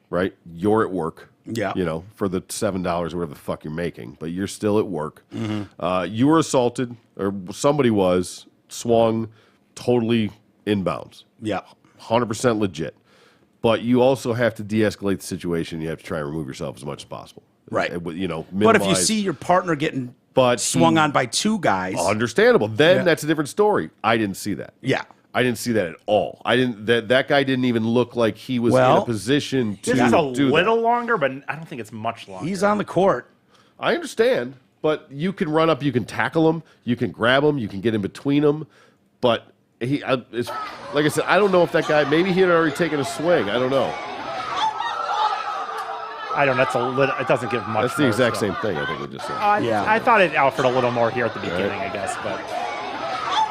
right? You're at work. Yeah. You know, for the $7 or whatever the fuck you're making, but you're still at work. Mm-hmm. You were assaulted, or somebody was, swung totally inbounds. Yeah. 100% legit. But you also have to de-escalate the situation. You have to try and remove yourself as much as possible. Right. You know, But if you minimize- see your partner getting But swung he- on by two guys. Understandable. Then Yeah. that's a different story. I didn't see that. Yeah. I didn't see that at all. I didn't. That guy didn't even look like he was in a position to This is a do little that. longer, but I don't think it's much longer. He's on the court. I understand, but you can run up, you can tackle him, you can grab him, you can get in between him, but it's like I said, I don't know if that guy, maybe he had already taken a swing. I don't know. I don't. That's a little. It doesn't give much. That's the exact same thing. I think we just said. I thought it offered a little more here at the beginning, I guess, but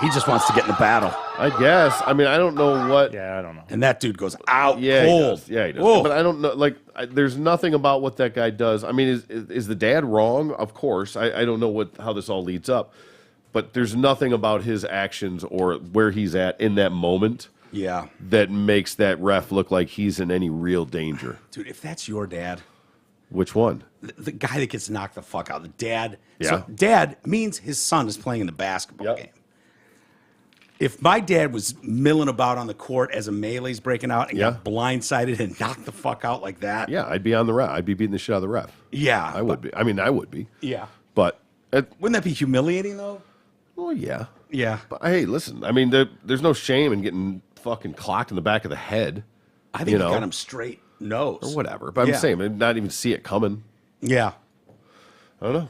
He just wants to get in the battle. I guess. I mean, I don't know what. yeah, I don't know. And that dude goes out Yeah, cold. he does. Yeah, he does. Whoa. But I don't know. Like, there's nothing about what that guy does. I mean, is the dad wrong? Of course. I don't know how this all leads up, but there's nothing about his actions or where he's at in that moment. Yeah. That makes that ref look like he's in any real danger. Dude, if that's your dad, Which one? the guy that gets knocked the fuck out, the dad. Yeah. So dad means his son is playing in the basketball Yep. game. If my dad was milling about on the court as a melee's breaking out and got blindsided and knocked the fuck out like that. Yeah, I'd be on the ref. I'd be beating the shit out of the ref. Yeah. I would be. I mean, I would be. Yeah. But, Wouldn't that be humiliating though? well, yeah. Yeah. But hey, listen. I mean, there's no shame in getting fucking clocked in the back of the head. I think you he know, got him straight nose. or whatever. But I'm Yeah. saying, I'd not even see it coming. Yeah. I don't know.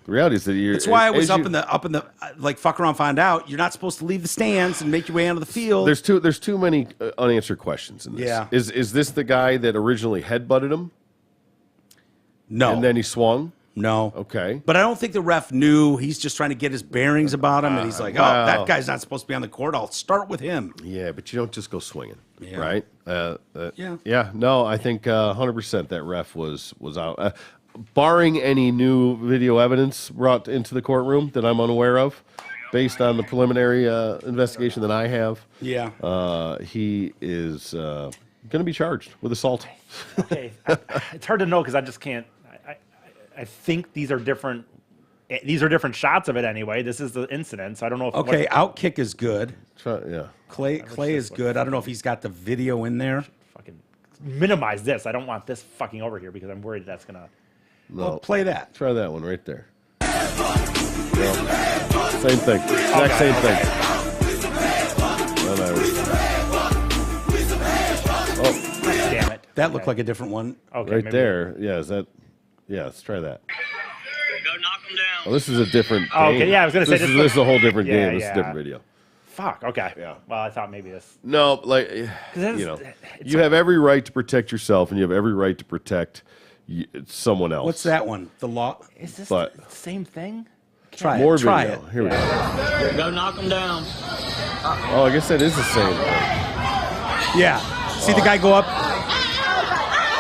The reality is that you're. That's why I was as up you- in the like fuck around, find out. You're not supposed to leave the stands and make your way onto the field. There's too many unanswered questions in this. Yeah. Is this the guy that originally headbutted him no, and then he swung? no. Okay. But I don't think the ref knew. He's just trying to get his bearings about him, and he's like, "Oh, well- that guy's not supposed to be on the court. I'll start with him." Yeah, but you don't just go swinging, Yeah. right? Yeah. Yeah. No, I think 100% that ref was out. Barring any new video evidence brought into the courtroom that I'm unaware of, based on the preliminary investigation that I have, Yeah. he is going to be charged with assault. Okay, it's hard to know because I just can't. I think these are different. These are different shots of it anyway. This is the incident, so I don't know if. Okay, outkick is good. Yeah. Clay is good. I don't know if he's got the video in there. Fucking minimize this. I don't want this fucking over here because I'm worried that's gonna. Well, play that. Try that one right there. Yeah. Same thing. Exact same thing. Oh, Damn it. That looked like a different one. Okay, right maybe- there. Yeah, is that? Yeah, let's try that. Go knock him down. Oh, this is a different game. Okay, yeah, I was gonna say this this is a whole different Yeah, game. This is yeah. a different video. Fuck. Okay. Yeah. Well, I thought maybe this. No, like that's- you know, it's you have every right to protect yourself, and you have every right to protect someone else. What's that one? The law. Is this But- the same thing? Try More it. Try video. it. Here we go. Go knock him down. Oh, I guess that is the same. Yeah. See the guy go up,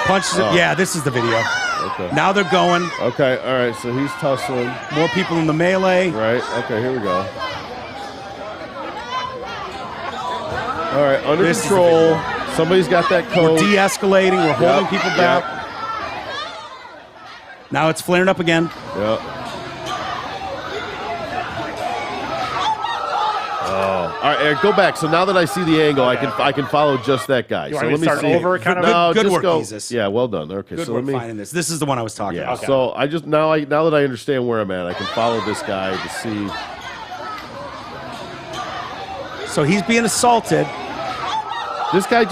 punches it. Yeah, this is the video. Okay. Now they're going. Okay. All right. So he's tussling. More people in the melee. Right. Okay. Here we go. All right. Under This is the control. video. Somebody's got that We're code. de-escalating. We're holding Yep, people yep. back. Now it's flaring up again. Yeah. Oh. All right, go back. So now that I see the angle, I can follow just that guy. You so want me to start see. over, kind of? No, Good just work, go. Jesus. Yeah, well done. Okay, Good so work let me. finding this. This is the one I was talking Yeah. about. So I just now that I understand where I'm at, I can follow this guy to see. So he's being assaulted. This guy's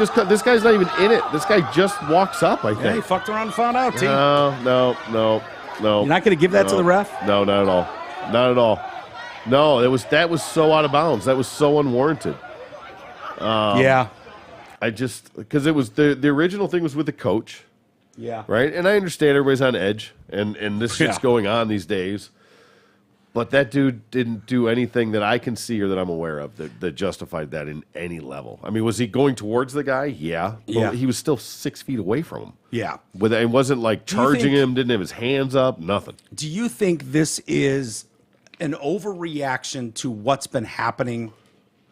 not even in it. This guy just walks up. I Yeah, he think. fucked around and found out, T. No. You're not going to give that to the ref? No, not at all. Not at all. No, that was so out of bounds. That was so unwarranted. Yeah. I just because it was the original thing was with the coach, Yeah. right? And I understand everybody's on edge, and this shit's Yeah. going on these days. But that dude didn't do anything that I can see or that I'm aware of that justified that in any level. I mean, was he going towards the guy? Yeah. But Yeah. he was still 6 feet away from him. Yeah. It wasn't like you charging think- him, didn't have his hands up, nothing. Do you think this is an overreaction to what's been happening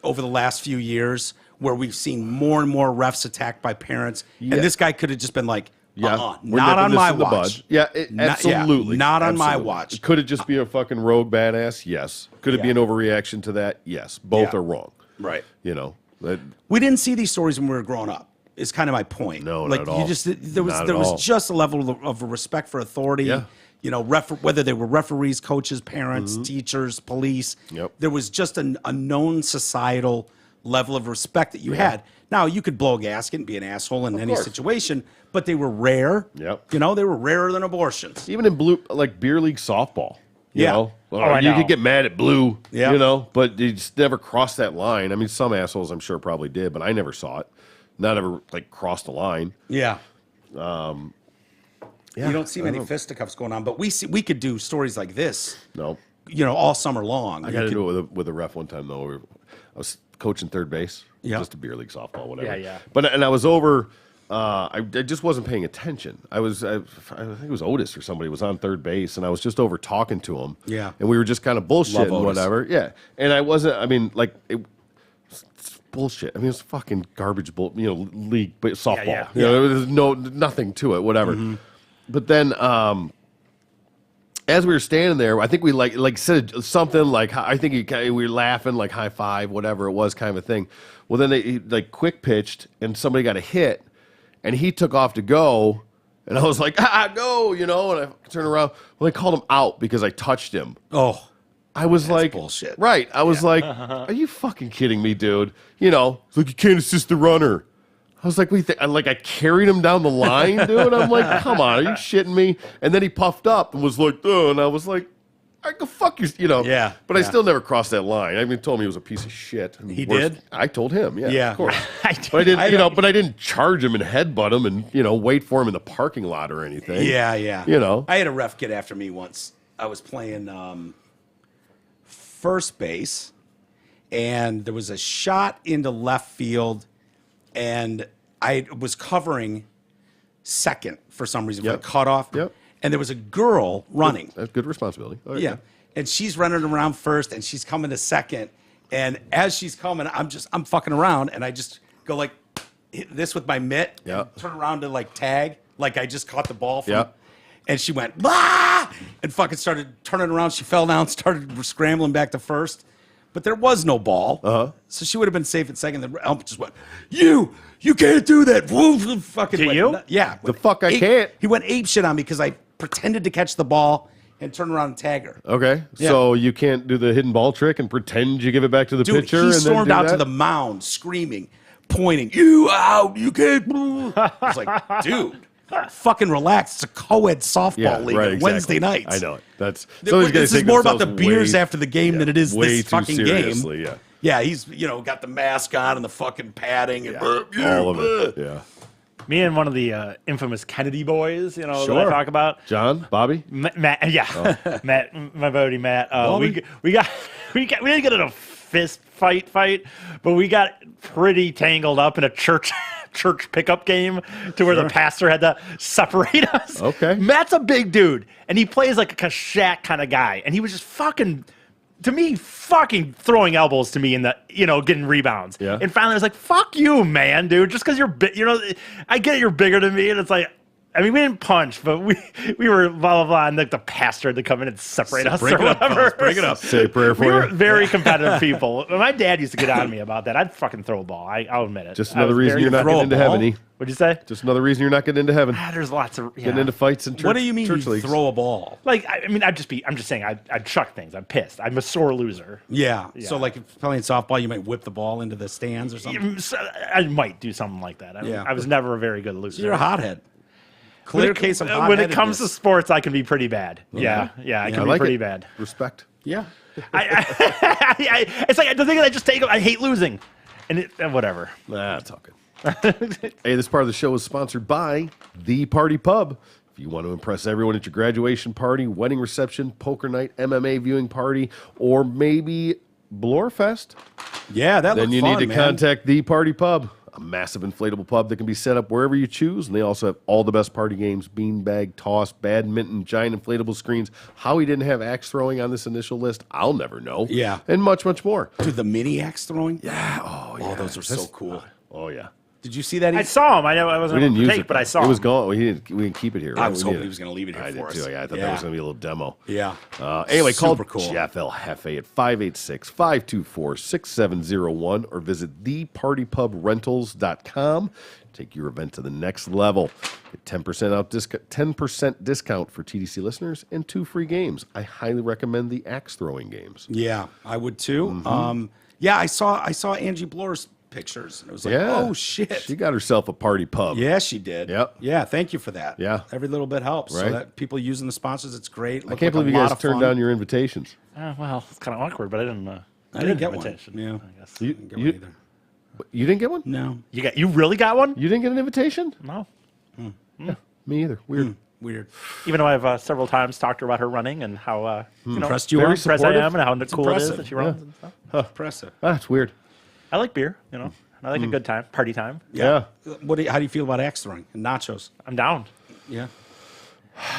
over the last few years where we've seen more and more refs attacked by parents? Yeah. And this guy could have just been like, Yeah, we're not nipping on this my in the watch. bud. Yeah, absolutely. not on my Absolutely. watch. Could it just be a fucking rogue badass? Yes. Could it be Yeah. an overreaction to that? Yes. Both Yeah. are wrong. Right. You know, that, We didn't see these stories when we were growing up. Is kind of my point. No, like not at all. you just there Not at was all. just a level of respect for authority. Yeah. You know, whether they were referees, coaches, parents, teachers, police. Yep. There was just a known societal level of respect that you had. Now, you could blow a gasket and be an asshole in any course. situation, but they were rare. Yep. You know, they were rarer than abortions. Even in blue, like beer league softball. You Yeah. know? I You know. could get mad at blue, Yeah. you know, but you just never crossed that line. I mean, some assholes I'm sure probably did, but I never saw it. Not ever, like, crossed the line. Yeah. Yeah, You don't see many fisticuffs going on, but we could do stories like this, No. you know, all summer long. I got into it with a ref one time, though. I was coaching third base. Yeah. Just a beer league softball, whatever. Yeah. But I was over. I just wasn't paying attention. I think it was Otis or somebody was on third base, and I was just over talking to him. Yeah. And we were just kind of bullshitting, Otis. whatever. Yeah. And I wasn't. I mean, like it's bullshit. I mean, it's fucking garbage. League softball. Yeah. You know, there's nothing to it. Whatever. But then, as we were standing there, I think we like said something like, I think we were laughing, like high five, whatever it was, kind of a thing. Well, then he like quick pitched, and somebody got a hit, and he took off to go, and I was like, go, you know, and I turned around. Well, they called him out because I touched him. Oh, I was like, bullshit. Right. I was like, are you fucking kidding me, dude? You know, it's like, you can't assist the runner. I was like, I carried him down the line, dude. I'm like, come on, are you shitting me? And then he puffed up and was like, and I was like, I go fuck you, you know. Yeah, But I yeah. still never crossed that line. I mean, told me he was a piece of shit. He did? I told him, Yeah. of course. I But I didn't, don't- but I didn't charge him and headbutt him and wait for him in the parking lot or anything. yeah. You know. I had a ref get after me once. I was playing first base, and there was a shot into left field, and I was covering second for some reason for Yep. the cutoff. Yep. And there was a girl running. That's good responsibility. All right, Yeah. And she's running around first, and she's coming to second. And as she's coming, I'm fucking around, and I just go like hit this with my mitt, Yeah. and turn around to like tag, like I just caught the ball from. Yeah. And she went, bah! And fucking started turning around. She fell down, started scrambling back to first. But there was no ball. Uh-huh. So she would have been safe at second. The ump just went, you can't do that. Woo, fucking To went you? Yeah. The fuck I can't? He went ape shit on me because I pretended to catch the ball and turn around and tag her. Okay. Yeah. So you can't do the hidden ball trick and pretend you give it back to the Dude, pitcher he and then stormed do out that? to the mound screaming, pointing, you out, you can't. I was like, dude, fucking relax. It's a co-ed softball league right, on exactly. Wednesday nights. I know it. That's some of these guys This is take more about the themselves beers way- after the game than it is way this too fucking seriously, game. yeah. Yeah, he's got the mask on and the fucking padding and All of it. Yeah. Me and one of the infamous Kennedy boys, that I Sure. talk about. John, Bobby. Matt, yeah, Matt, my buddy Matt. Bobby? We didn't get in a fist fight, but we got pretty tangled up in a church pickup game to where the pastor had to separate us. Okay. Matt's a big dude, and he plays like a Shaq kind of guy, and he was just fucking throwing elbows to me in the, getting rebounds. Yeah. And finally I was like, fuck you, man, dude. Just because you're big, I get you're bigger than me. And it's like, I mean, we didn't punch, but we were blah, blah, blah. And the pastor had to come in and separate us break or it up, whatever. fellas, break it up. Say a prayer for We were you. very competitive people. My dad used to get on me about that. I'd fucking throw a ball. I'll admit it. Just I another was reason very you're not throw getting a into ball? heaven, E. What'd you say? Just another reason you're not getting into heaven. There's lots of, Getting into fights in church. What do you mean church you leagues. throw a ball? Like, I'm just saying, I'd chuck things. I'm pissed. I'm a sore loser. Yeah. Yeah. So like if playing softball, you might whip the ball into the stands or something. So I might do something like that. Yeah. I was never a very good loser. You're a hothead. When Clear it- case of when it comes to hot-headedness. sports, I can be pretty bad. Yeah, I can I be like pretty it. bad. Respect. Yeah. It's like the thing is, I just take. I hate losing, and whatever. Nah, it's all good. Hey, this part of the show is sponsored by The Party Pub. If you want to impress everyone at your graduation party, wedding reception, poker night, MMA viewing party, or maybe Blorfest, Yeah, that then looked you fun, need to man. contact The Party Pub, a massive inflatable pub that can be set up wherever you choose. And they also have all the best party games, beanbag, toss, badminton, giant inflatable screens. How he didn't have axe throwing on this initial list, I'll never know. Yeah. And much, much more. Dude, the mini axe throwing? Yeah. Oh, yeah. Oh, those are so cool. Oh, yeah. Did you see that? I saw him. I know I wasn't We able didn't to use take, it, but I though. saw it was him. gone. We didn't keep it here. I right? was We hoping needed he was going to leave it here I for did us. too. Yeah, I thought Yeah. that was going to be a little demo. Yeah. Anyway, call Super cool. Jeff El Jefe at 586-524-6701 or visit thepartypubrentals.com. Take your event to the next level. Get 10% discount for TDC listeners and 2 free games. I highly recommend the axe throwing games. Yeah, I would too. Yeah, I saw Angie Blor's pictures, and it was like, Yeah. oh shit. She got herself a party pub. Yeah, she did. Yep. Yeah, thank you for that. Yeah. Every little bit helps. So Right. that people using the sponsors, it's great. I can't believe you guys turned down your invitations. Well, it's kind of awkward, but I didn't. I didn't get one. invitation. Yeah. I guess. You, Get you, one either. you didn't get one? No. You really got one? You didn't get an invitation? No. Me either. Weird. Weird. Even though I've several times talked to her about her running and how Impressed you Very are? impressed I supportive. am and how cool it is impressive. that she runs and stuff. Impressive. That's weird. I like beer, I like a good time, party time. Yeah. How do you feel about axe throwing and nachos? I'm down. Yeah.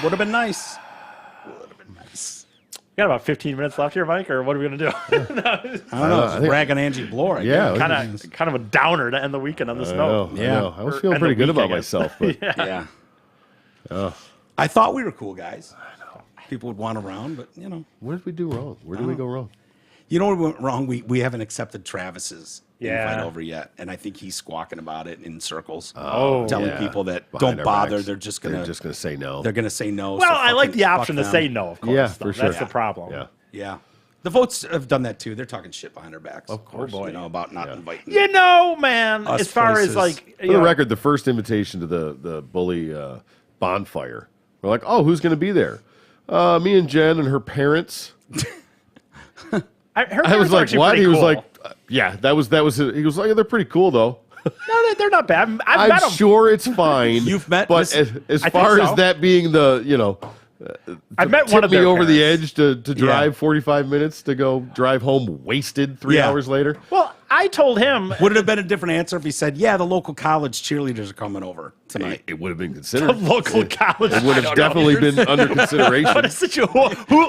Would have been nice. You got about 15 minutes left here, Mike, or what are we gonna do? I don't know. I think- Brag on Angie Blore. I Yeah. guess. kind of a downer to end the weekend on this I note. know. Yeah. I know. I was Or feeling end the pretty good week, about I guess. myself. But Yeah. I thought we were cool guys. People would want around, but what did we do wrong? Where did we go wrong? You know what went wrong? We haven't accepted Travis's Yeah. invite over yet, and I think he's squawking about it in circles, Oh, telling Yeah. people that Behind don't our bother. backs. They're just gonna say no. they're gonna say no. Well, so I like fucking the option to fuck say them. no, of course. Yeah, though. for sure. That's the problem. Yeah. Yeah, the votes have done that too. They're talking shit behind our backs. Of course. You know about not inviting. Man, Us as far places. as like, For the record, the first invitation to the bully bonfire, we're like, oh, who's going to be there? Me and Jen and her parents. I was like, what? He was like, yeah, that was. He was like, they're pretty cool though. no, they're not bad. I've met I'm them. sure it's fine. You've met but Miss- as I far think as so. that being the I've met tip one of me their over the parents. edge to drive 45 minutes to go drive home wasted 3 Yeah. hours later. Well, I told him Would it have been a different answer if he said, "Yeah, the local college cheerleaders are coming over tonight"? It would have been considered. the local college. It would have definitely been under consideration. What is it?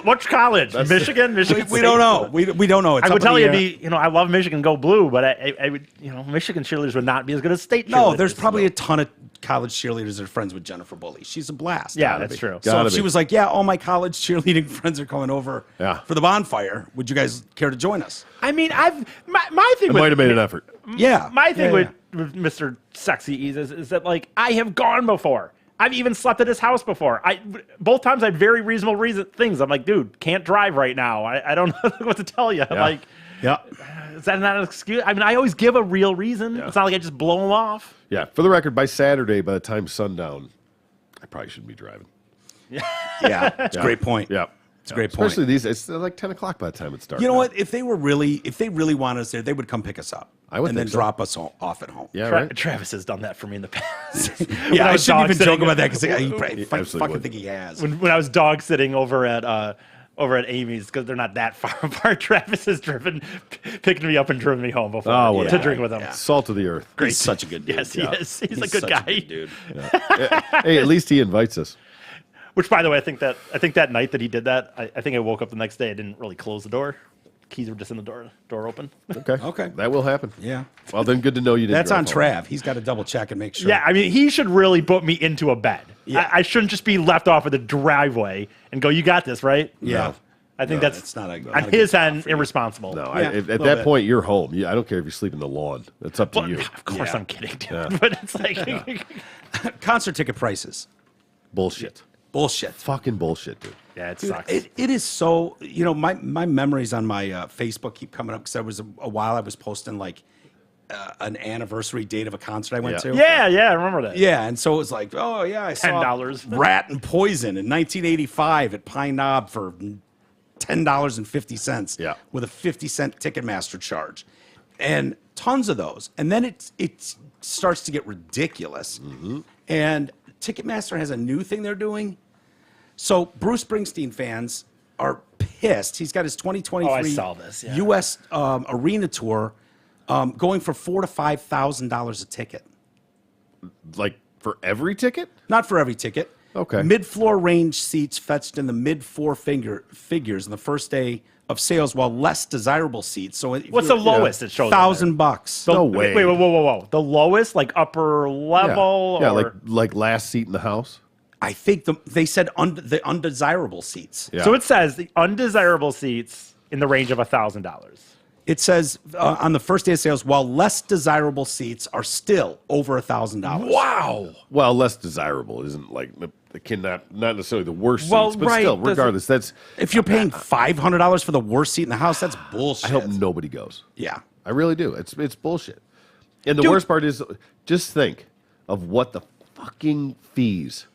Which college? Michigan. Michigan. We State? don't know. We don't know. It's I up would in tell the you, air. I love Michigan Go Blue, but I would, Michigan cheerleaders would not be as good as state cheerleaders. No, there's probably a ton of college cheerleaders that are friends with Jennifer Bully. She's a blast. Yeah, Gotta that's be. true. So Gotta if she be. was like, "Yeah, all my college cheerleading friends are coming over Yeah. for the bonfire. Would you guys care to join us?" I mean, my thing I with might have made an effort. Yeah. My thing Yeah, with Mr. Sexy Ease is that like I have gone before. I've even slept at his house before. Both times I had very reasonable things. I'm like, dude, can't drive right now. I don't know what to tell you. Like, Yeah. is that not an excuse? I mean, I always give a real reason. Yeah. It's not like I just blow them off. Yeah, for the record, by Saturday, by the time sundown, I probably shouldn't be driving. Yeah. It's a great point. Yeah. It's a great point. Especially it's like 10 o'clock by the time it starts. You know what? If they really wanted us there, they would come pick us up. I would and then think so. drop us off at home. Yeah, right. Travis has done that for me in the past. Yeah, I shouldn't even joke about that because He I absolutely fucking would. think he has. when I was dog sitting over at Amy's, because they're not that far apart, Travis has picked me up and driven me home before Oh, what to a drink guy. with him. Yeah. Salt of the earth. He's such a good dude. Yes, he is. He's a good such guy. good dude. Hey, at least he invites us. Which, by the way, I think that night that he did that, I think I woke up the next day. I didn't really close the door. Keys were just in the door open. Okay. Okay. That will happen. Yeah. Well, then good to know you didn't. That's on drive home. Trav. He's got to double check and make sure. Yeah, I mean, he should really put me into a bed. Yeah. I shouldn't just be left off of the driveway and go, "You got this, right?" Yeah. I think No, that's it's not a- on not a his good end irresponsible. No, Yeah, at little that bit. point, you're home. I don't care if you sleep in the lawn. It's up to Well, you. of course, Yeah. I'm kidding, dude. But it's like, Concert ticket prices. Bullshit. Bullshit. Fucking bullshit, dude. yeah, it Dude, sucks. it is so, my memories on my Facebook keep coming up because there was a while I was posting like an anniversary date of a concert I went Yeah. to. yeah, I remember that. Yeah, and so it was like, oh yeah, I saw $10. Rat and Poison in 1985 at Pine Knob for $10.50. Yeah. With a 50-cent Ticketmaster charge, and tons of those. And then it starts to get ridiculous. Mm-hmm. And Ticketmaster has a new thing they're doing. So Bruce Springsteen fans are pissed. He's got his 2023 Oh, I saw this, yeah. U.S. Arena tour going for $4,000 to $5,000 a ticket. Like for every ticket? Not for every ticket. Okay. Mid-floor range seats fetched in the mid-four figures in the first day of sales, while less desirable seats. So if What's the you're- lowest it shows? on there? $1,000. No way. Wait, whoa. The lowest, like upper level? Yeah, or... like last seat in the house. I think they said the undesirable seats. Yeah. So it says the undesirable seats in the range of $1,000. It says on the first day of sales, while less desirable seats are still over $1,000. Wow. Well, less desirable isn't like not necessarily the worst Well, seats, but right, still, regardless, that's. If you're paying $500 for the worst seat in the house, that's bullshit. I hope nobody goes. Yeah. I really do. It's bullshit. And the Dude. worst part is, just think of what the fucking fees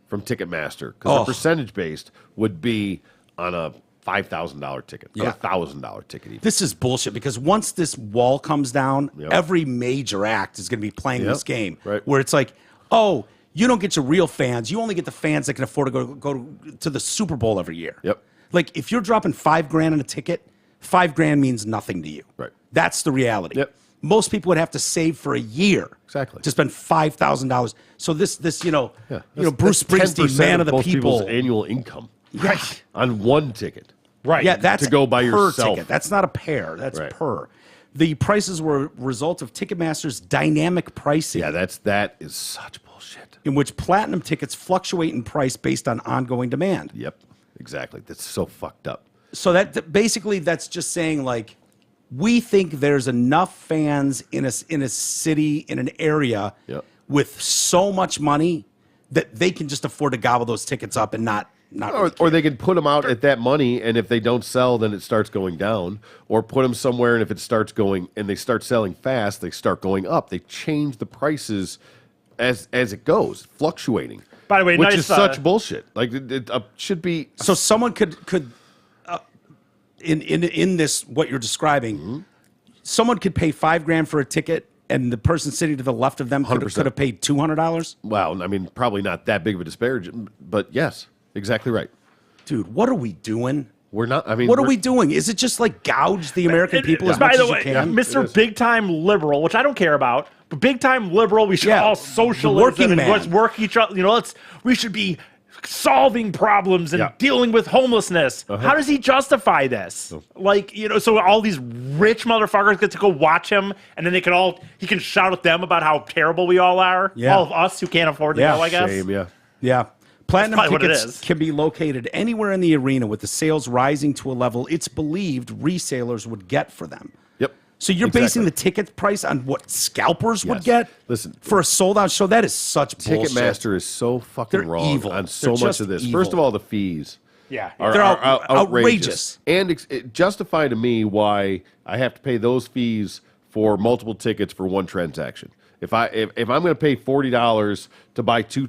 from Ticketmaster, because the percentage based would be on a $5,000 ticket, Yeah. or $1,000 ticket even. This is bullshit because once this wall comes down, Yep. every major act is going to be playing Yep. this game. Right. Where it's like, oh, you don't get your real fans. You only get the fans that can afford to go to the Super Bowl every year. Yep. Like if you're dropping $5,000 on a ticket, $5,000 means nothing to you. Right. That's the reality. Yep. Most people would have to save for a year. Exactly. To spend $5,000. So this Bruce That's Springsteen, 10% man of the most people. people's annual income. Right. On one ticket. Right. Yeah, that's To go by per yourself. ticket. That's not a pair. That's Right. per. The prices were a result of Ticketmaster's dynamic pricing, Yeah, that is such bullshit. in which platinum tickets fluctuate in price based on ongoing demand. Yep, exactly. That's so fucked up. So basically that's just saying like we think there's enough fans in a city in an area Yep. with so much money that they can just afford to gobble those tickets up and not Or they can put them out at that money, and if they don't sell, then it starts going down. Or put them somewhere, and if it starts going, and they start selling fast, they start going up. They change the prices as it goes, fluctuating. By the way, which nice, is such bullshit. Like it should be. So someone could in this what you're describing, someone could pay $5,000 for a ticket, and the person sitting to the left of them could 100%. have paid $200. Well, I mean, probably not that big of a disparagement, but yes, exactly right. Dude, what are we doing? We're not. I mean, What are we doing? Is it just like gouge the American people as By much the as you way, can? Mr. Big Time Liberal, which I don't care about, but big time liberal, we should Yeah, all the socialism working and man. let's work each other. We should be solving problems and Yeah. dealing with homelessness. How does he justify this? So all these rich motherfuckers get to go watch him, and then he can shout at them about how terrible we all are. Yeah. All of us who can't afford to Yeah. go, I guess. Shame, yeah. Yeah. Platinum probably what it tickets is. can be located anywhere in the arena with the sales rising to a level it's believed resellers would get for them. Yep. So you're basing Exactly. the ticket price on what scalpers would Yes. get? Listen, for a sold out show, that is such bullshit. Ticketmaster is so fucking They're wrong evil. on so They're much just of this. evil. First of all, the fees. Yeah. Are, They're are outrageous. And it justify to me why I have to pay those fees for multiple tickets for one transaction. If I'm going to pay $40 to buy two,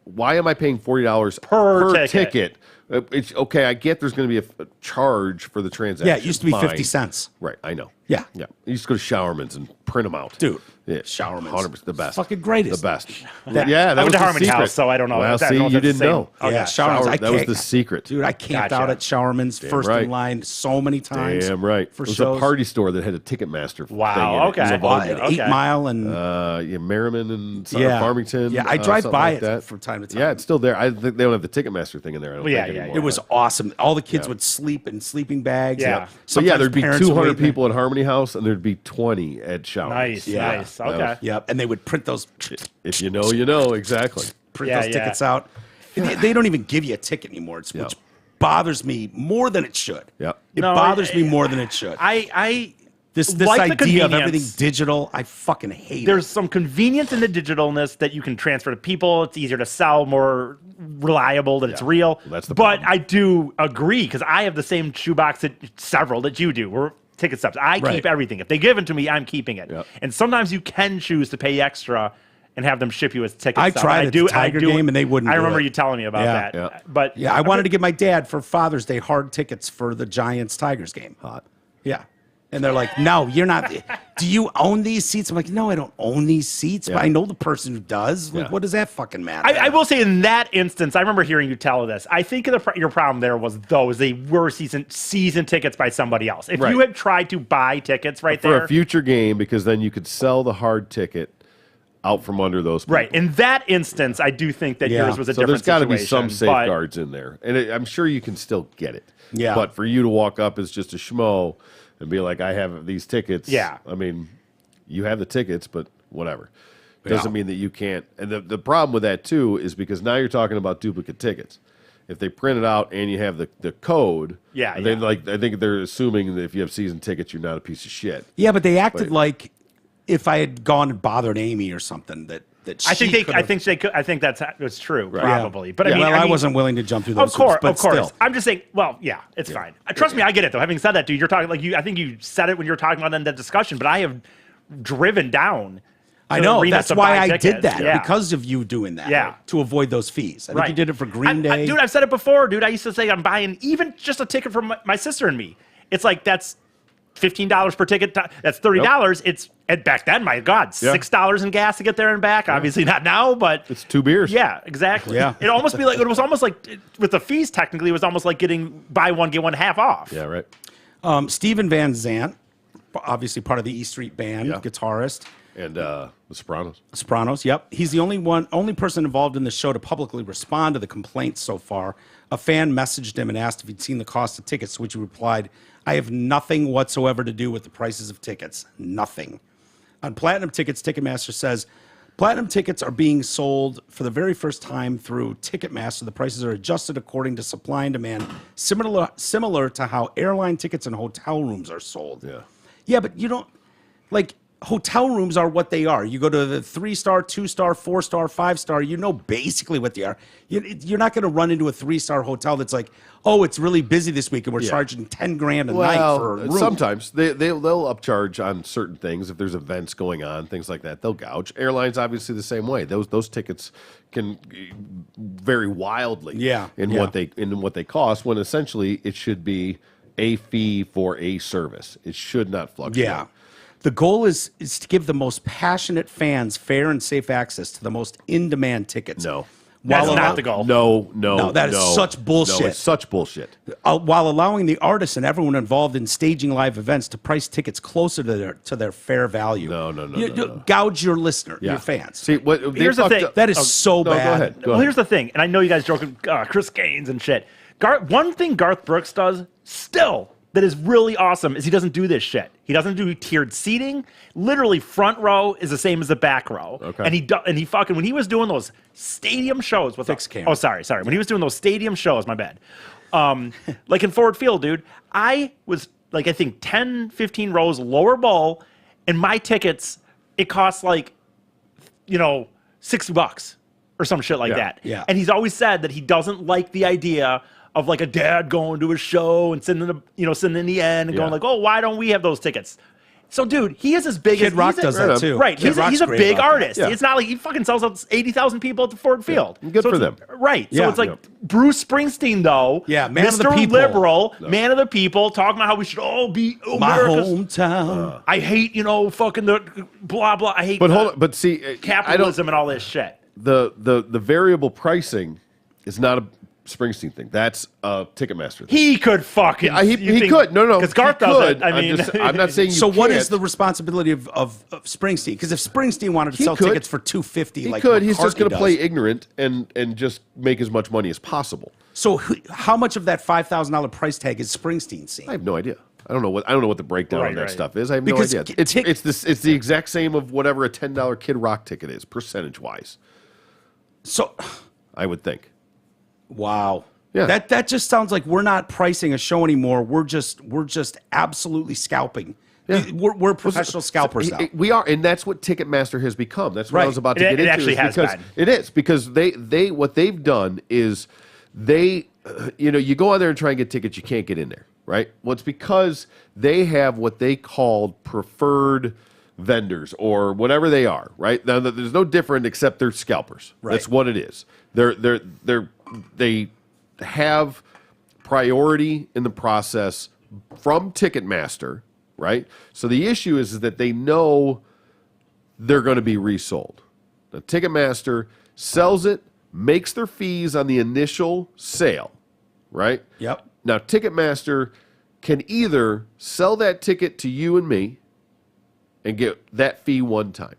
why am I paying $40 Per ticket? It's okay. I get there's going to be a charge for the transaction. Yeah, it used to be Fine. 50 cents. Right, I know. Yeah. yeah. You used to go to Showerman's and print them out, Dude, Yeah, Showerman's. 100% the best, Fucking greatest. the best. That- yeah, that I went was to the Harmony secret. House, so I don't know. Well, I don't see, know if you that's the didn't know. same. Yeah, Showerman's. That was the secret. Dude, I camped Gotcha. out at Showerman's first right. in line so many times. Damn right. For it was shows. a party store that had a Ticketmaster Wow, thing in it. okay. It was a At volume. Okay. 8 Mile and Yeah, Merriman and Yeah. Farmington. Yeah, I drive something by like it that. from time to time. Yeah, it's still there. I think they don't have the Ticketmaster thing in there. I don't Well, yeah, think yeah, anymore. it was awesome. All the kids would sleep in sleeping bags. Yeah. So yeah, Sometimes there'd be parents would 200 wait there. people at Harmony House, and there'd be 20 at Shower. Nice, Yeah. nice. That Okay. was- Yeah, and they would print those If you know, you know. Exactly. Yeah, yeah. tickets out. And they don't even give you a ticket anymore. It's which bothers me more than it should. Yeah. It No, bothers me more than it should. This like the idea of convenience. everything digital, I fucking hate There's it. some convenience in the digitalness that you can transfer to people. It's easier to sell, more reliable, that it's real. That's the but problem. I do agree because I have the same shoebox that you do. We're ticket stubs. I Right. keep everything. If they give it to me, I'm keeping it. Yep. And sometimes you can choose to pay extra and have them ship you a ticket. I stub. tried I at the Tiger game and they wouldn't I do remember it. you telling me about Yeah. that. Yeah. But Yeah, I wanted to give my dad for Father's Day hard tickets for the Giants Tigers game. Hot. Yeah. And they're like, no, you're not. Do you own these seats? I'm like, no, I don't own these seats, but Yeah. I know the person who does. Like, Yeah. what does that fucking matter? I will say in that instance, I remember hearing you tell this. I think your problem there was they were season tickets by somebody else. If Right. you had tried to buy tickets right For there, a future game, because then you could sell the hard ticket out from under those people. right? In that instance, I do think that Yeah. yours was a So different there's got to be situation. some but- safeguards in there, and I'm sure you can still get it. Yeah. But for you to walk up as just a schmo and be like, "I have these tickets," Yeah. I mean, you have the tickets, but whatever. Doesn't mean that you can't. And the problem with that too is because now you're talking about duplicate tickets, if they print it out and you have the code, Yeah, then I think they're assuming that if you have season tickets, you're not a piece of shit. Yeah, but they acted like if I had gone and bothered Amy or something that I think that's true, probably. Yeah. But I wasn't willing to jump through those. Of course, hoops, but of course. Still. I'm just saying. Well, yeah, it's fine. Trust me, I get it though. Having said that, dude, you're talking like I think you said it when you were talking about in that discussion. But I have driven down. I know. That's why I tickets. did that Yeah. because of you doing that. Yeah. To avoid those fees. I think you did it for Green Day. Dude, I've said it before, dude. I used to say I'm buying even just a ticket for my sister and me. It's like that's $15 per ticket. That's $30. It's back then. My God, $6 in gas to get there and back. Obviously not now, but it's 2 beers. Yeah, exactly. Yeah. It was almost like with the fees. Technically, it was almost like getting buy one get one half off. Yeah, right. Stephen Van Zant, obviously part of the E Street Band, guitarist. And the Sopranos. Sopranos, yep. He's the only person involved in the show to publicly respond to the complaints so far. A fan messaged him and asked if he'd seen the cost of tickets, to which he replied, "I have nothing whatsoever to do with the prices of tickets. Nothing." On Platinum Tickets, Ticketmaster says, Platinum tickets are being sold for the very first time through Ticketmaster. The prices are adjusted according to supply and demand, similar to how airline tickets and hotel rooms are sold. Yeah. Yeah, but you don't, like, hotel rooms are what they are. You go to the 3-star, 2-star, 4-star, 5-star, you know basically what they are. You're not going to run into a 3-star hotel that's like, oh, it's really busy this week and we're charging $10,000 a night for a room. Sometimes they'll upcharge on certain things if there's events going on, things like that. They'll gouge. Airlines obviously the same way. Those tickets can vary wildly in what they cost, when essentially it should be a fee for a service. It should not fluctuate. Yeah. The goal is to give the most passionate fans fair and safe access to the most in-demand tickets. No. That's not the goal. No, that is such bullshit. No, it's such bullshit. While allowing the artists and everyone involved in staging live events to price tickets closer to their fair value. No. Gouge your listener, your fans. See, Here's the thing. That is so bad. Go ahead. Well, here's the thing, and I know you guys joking, Chris Gaines and shit. One thing Garth Brooks does still that is really awesome is he doesn't do this shit. He doesn't do tiered seating. Literally, front row is the same as the back row. Okay. And he fucking, when he was doing those stadium shows with Fixed camera. Oh, sorry. When he was doing those stadium shows, my bad. Like in Ford Field, dude, I was like, I think 10, 15 rows lower bowl, and my tickets, it costs like, $60 or some shit like that. Yeah. And he's always said that he doesn't like the idea of like a dad going to a show and sitting in the end and going like, oh, why don't we have those tickets? So, dude, he is as big Kid Rock does that too. Right. Kid Rock's He's a great big about that. artist. Yeah. It's not like he fucking sells out 80,000 people at the Ford Field. Good for it's them. Right. So Yeah. it's like Bruce Springsteen, though. Yeah, man of the Mr. people. Liberal, man of the people, talking about how we should all be My America's. hometown. I hate, fucking the blah, blah. I hate But hold on, but see, capitalism and all this shit. The variable pricing is not a Springsteen thing. That's a Ticketmaster thing. He could fucking. He could. No. Because Garth he does could. it. I mean, I'm not saying you So what can't. is the responsibility of Springsteen? Because if Springsteen wanted to He sell could. tickets for $250, He like could. He's just McCartney going to does. play ignorant and just make as much money as possible. So how much of that $5,000 price tag is Springsteen seeing? I have no idea. I don't know what the breakdown on that Right. stuff is. I have Because no idea. It's the exact same of whatever a $10 Kid Rock ticket is, percentage wise. So, I would think. wow. Yeah. That just sounds like we're not pricing a show anymore. We're just absolutely scalping. Yeah. We're professional scalpers now. We are, and that's what Ticketmaster has become. That's what I Right. was about to It get into. actually is has because been. It is because they what they've done is you go on there and try and get tickets, you can't get in there, right? Well, it's because they have what they call preferred vendors or whatever they are, right? Now there's no different except they're scalpers. Right. That's what it is. They have priority in the process from Ticketmaster, right? So the issue is that they know they're going to be resold. The Ticketmaster sells it, makes their fees on the initial sale, right? Yep. Now, Ticketmaster can either sell that ticket to you and me and get that fee one time.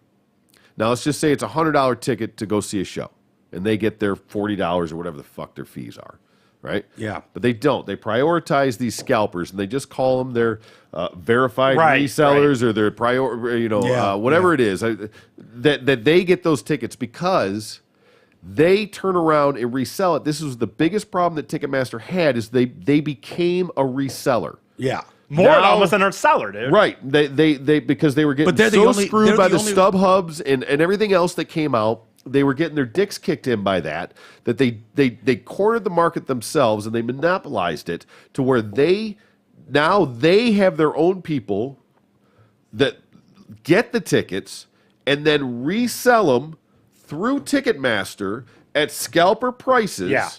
Now, let's just say it's a $100 ticket to go see a show, and they get their $40 or whatever the fuck their fees are, right? Yeah. But they don't. They prioritize these scalpers, and they just call them their verified Right, resellers or their whatever Yeah, it is. That they get those tickets because They turn around and resell it. This was the biggest problem that Ticketmaster had is they became a reseller. Yeah. More almost than a seller, dude. Right. They because they were getting screwed by the stub hubs and everything else that came out. They were getting their dicks kicked in by that they cornered the market themselves and they monopolized it to where they have their own people that get the tickets and then resell them through Ticketmaster at scalper prices. Yeah.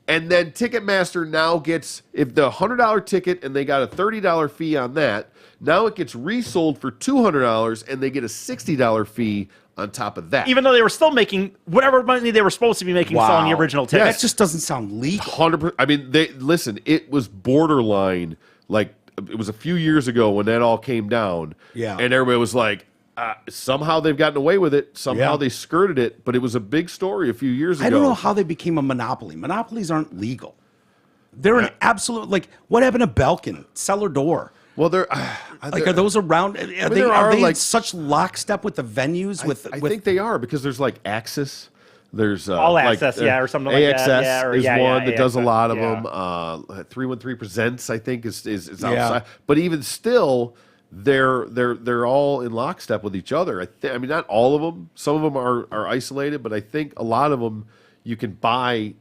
And then Ticketmaster now gets, if the $100 ticket and they got a $30 fee on that, now it gets resold for $200 and they get a $60 fee on top of that. Even though they were still making whatever money they were supposed to be making selling the original ticket. That just doesn't sound legal. 100%. I mean, listen, it was borderline. Like, it was a few years ago when that all came down. Yeah. And everybody was like, somehow they've gotten away with it. Somehow Yeah. they skirted it. But it was a big story a few years ago. I don't know how they became a monopoly. Monopolies aren't legal. They're an absolute, like, what happened to Belkin? Cellar Door. Well, they're Like, are those around? Are they like in such lockstep with the venues? I think they are because there's like Axis. There's All Access, or something like AXS that. Yeah, is one that does a AXS, lot of yeah. them. 313 Presents, I think, is outside. Yeah. But even still, they're all in lockstep with each other. I mean, not all of them. Some of them are isolated, but I think a lot of them you can buy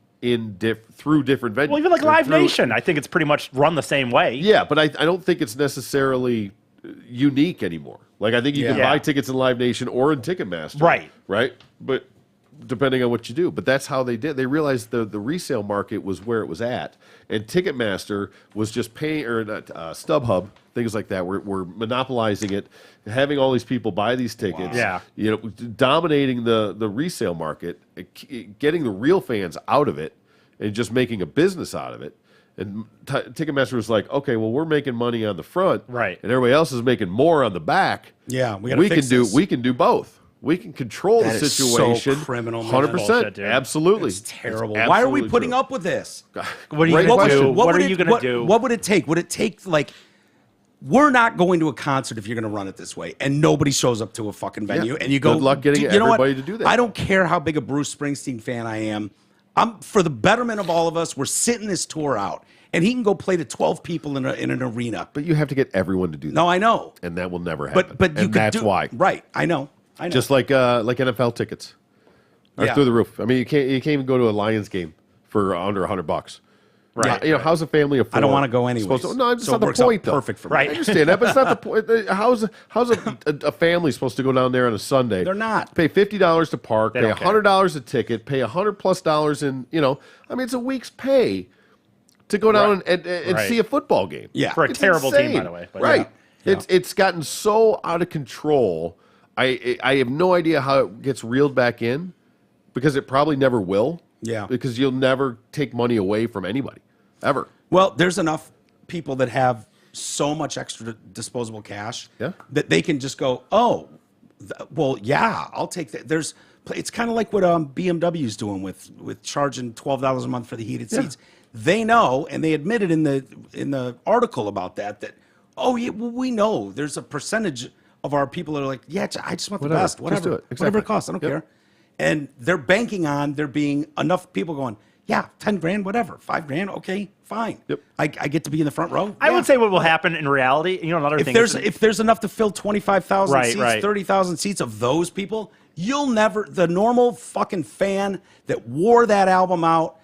through different venues. Well, even like Live Nation, I think it's pretty much run the same way. Yeah, but I don't think it's necessarily unique anymore. Like, I think you can buy tickets in Live Nation or in Ticketmaster. Right? But depending on what you do. But that's how they did. They realized the resale market was where it was at. And Ticketmaster was just paying, or StubHub, things like that. We're monopolizing it, having all these people buy these tickets. Wow. Yeah. Dominating the resale market, getting the real fans out of it, and just making a business out of it. And Ticketmaster was like, okay, well, we're making money on the front, right? And everybody else is making more on the back. Yeah, we can do both. We can control the situation. Is so criminal, 100%. Absolutely. It's terrible. It's Why are we absolutely putting true. up with this? What are you going to do? What are you going to do? What would it take? Would it take, like, we're not going to a concert if you're going to run it this way, and nobody shows up to a fucking venue, and you go, good luck getting everybody to do that. I don't care how big a Bruce Springsteen fan I am. I'm for the betterment of all of us. We're sitting this tour out, and he can go play to 12 people in an arena. But you have to get everyone to do that. No, I know, and that will never happen. But you and could that's why. Right, I know. Just like NFL tickets are through the roof. I mean, you can't even go to a Lions game for under $100. Right. You know, how's a family of four? I don't want to go anyway. No, it's not the point, though. Perfect for me. Right. I understand that, but it's not the point. How's a family supposed to go down there on a Sunday? They're not. Pay $50 to park, They pay don't care. $100 a ticket, pay $100+ in, I mean, it's a week's pay to go down and see a football game. Yeah. For a It's terrible team, insane. by the way. But Right. Yeah. It's gotten so out of control. I have no idea how it gets reeled back in because it probably never will. Yeah. Because you'll never take money away from anybody, ever. Well, there's enough people that have so much extra disposable cash that they can just go, I'll take that. It's kind of like what BMW's doing with charging $12 a month for the heated seats. They know, and they admitted in the article about that we know there's a percentage of our people that are like, I just want the best, Just do it. whatever Exactly. it costs, I don't care. And they're banking on there being enough people going, 10 grand, whatever, 5 grand, okay, fine. Yep. I get to be in the front row. I would say what will happen in reality, another thing. If there's enough to fill 25,000 Right, seats, right. 30,000 seats of those people, the normal fucking fan that wore that album out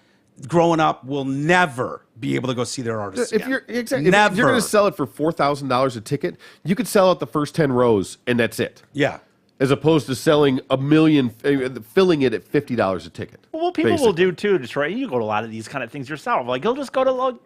growing up will never be able to go see their artists If again. you're if you're Never. going to sell it for $4,000 a ticket, you could sell out the first 10 rows and that's it. Yeah. As opposed to selling a million, filling it at $50 a ticket. Well, people will do too, Detroit. You go to a lot of these kind of things yourself. Like you'll just go to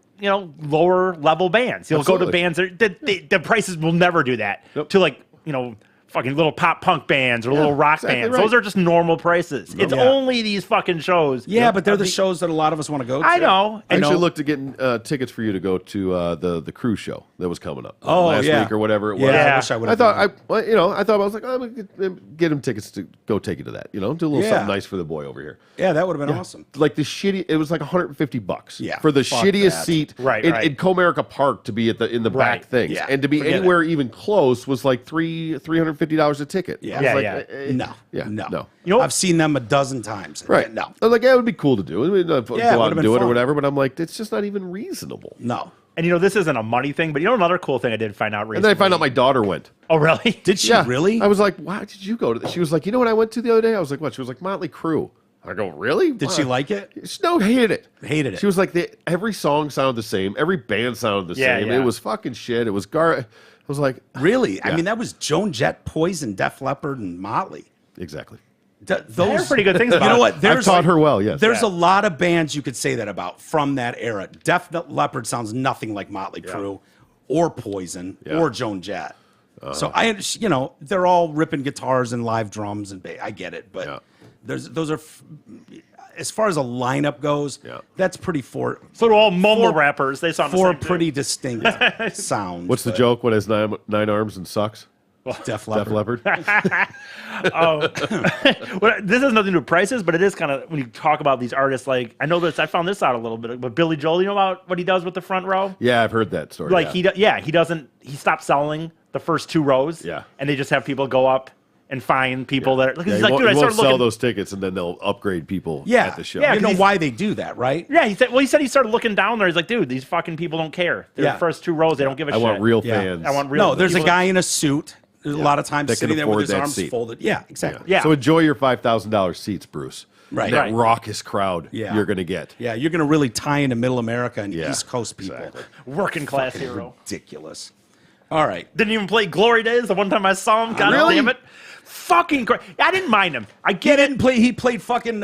lower level bands. You'll go to bands that the prices will never do that. Yep. To fucking little pop punk bands or little rock bands. right. Those are just normal prices. It's only these fucking shows. Yeah, but they're the shows that a lot of us want to go to. I know. I actually looked at getting tickets for you to go to the cruise show that was coming up last week or whatever it was. Yeah, I wish I would have. I was like, I'm gonna get him tickets to go take you to that. Do a little something nice for the boy over here. Yeah, that would have been awesome. Like it was like $150. Yeah, for the fuck shittiest that. seat Right. in Comerica Park to be in the back things, Yeah. and to be Forget anywhere even close was like $350 $50 a ticket. Yeah. I was Yeah, like, yeah. No. Yeah, No. no. You know- I've seen them a dozen times. Right. No. I was like, yeah, it would be cool to do. Go it out would've and been do it or fun. whatever. But I'm like, it's just not even reasonable. No. And this isn't a money thing, but another cool thing I did find out And recently. then I find out my daughter went. Oh, really? Did she Yeah. really? I was like, why did you go to this? She was like, you know what I went to the other day? I was like, what? She was like, Motley Crue. I go, really? Did she like it? No, hated it. Hated it. She was like, every song sounded the same. Every band sounded the Yeah, same. yeah. It was fucking shit. It was I was like, Really? I Yeah. mean, that was Joan Jett, Poison, Def Leppard, and Motley. exactly. Those They're pretty good things about You know it. what? I've taught her well, yes. There's a lot of bands you could say that about from that era. Def Leppard sounds nothing like Motley Crue or Poison Yeah. or Joan Jett. So I understand, they're all ripping guitars and live drums and I get it, but Yeah. those are as far as a lineup goes, Yeah. that's pretty So do all mumble Four- rappers. They sound the four same too. pretty distinct sounds. What's the but joke when it has nine arms and sucks? Def Def Leppard. Leppard. Well, this has nothing to do with prices, but it is kind of when you talk about these artists. Like I know this, I found this out a little bit. But Billy Joel, you know about what he does with the front row? Yeah, I've heard that story. Like yeah. he doesn't. He stopped selling the first 2 rows. Yeah. and they just have people go up and find people that. Are, Yeah, he's he like, won't, dude, I he won't started sell looking. those tickets, and then they'll upgrade people Yeah. at the show. Yeah, You know 'cause why they do that, right? Yeah, he said. Well, he said he started looking down there. He's like, dude, these fucking people don't care. They're Yeah. the first 2 rows. They don't give a I shit. want real Yeah. fans. I want real. No, there's a people- guy in a suit. A lot of times That can sitting there with afford his that arms seat. folded. Yeah, exactly. Yeah. So enjoy your $5,000 seats, Bruce. Right. That Right. raucous crowd Yeah. you're going to get. Yeah, you're going to really tie into Middle America and Yeah, East Coast people. exactly. working class hero. Ridiculous. All right. Didn't even play Glory Days the one time I saw him. God Really? damn it. Fucking crazy. I didn't mind him. I He get it. didn't play. He played fucking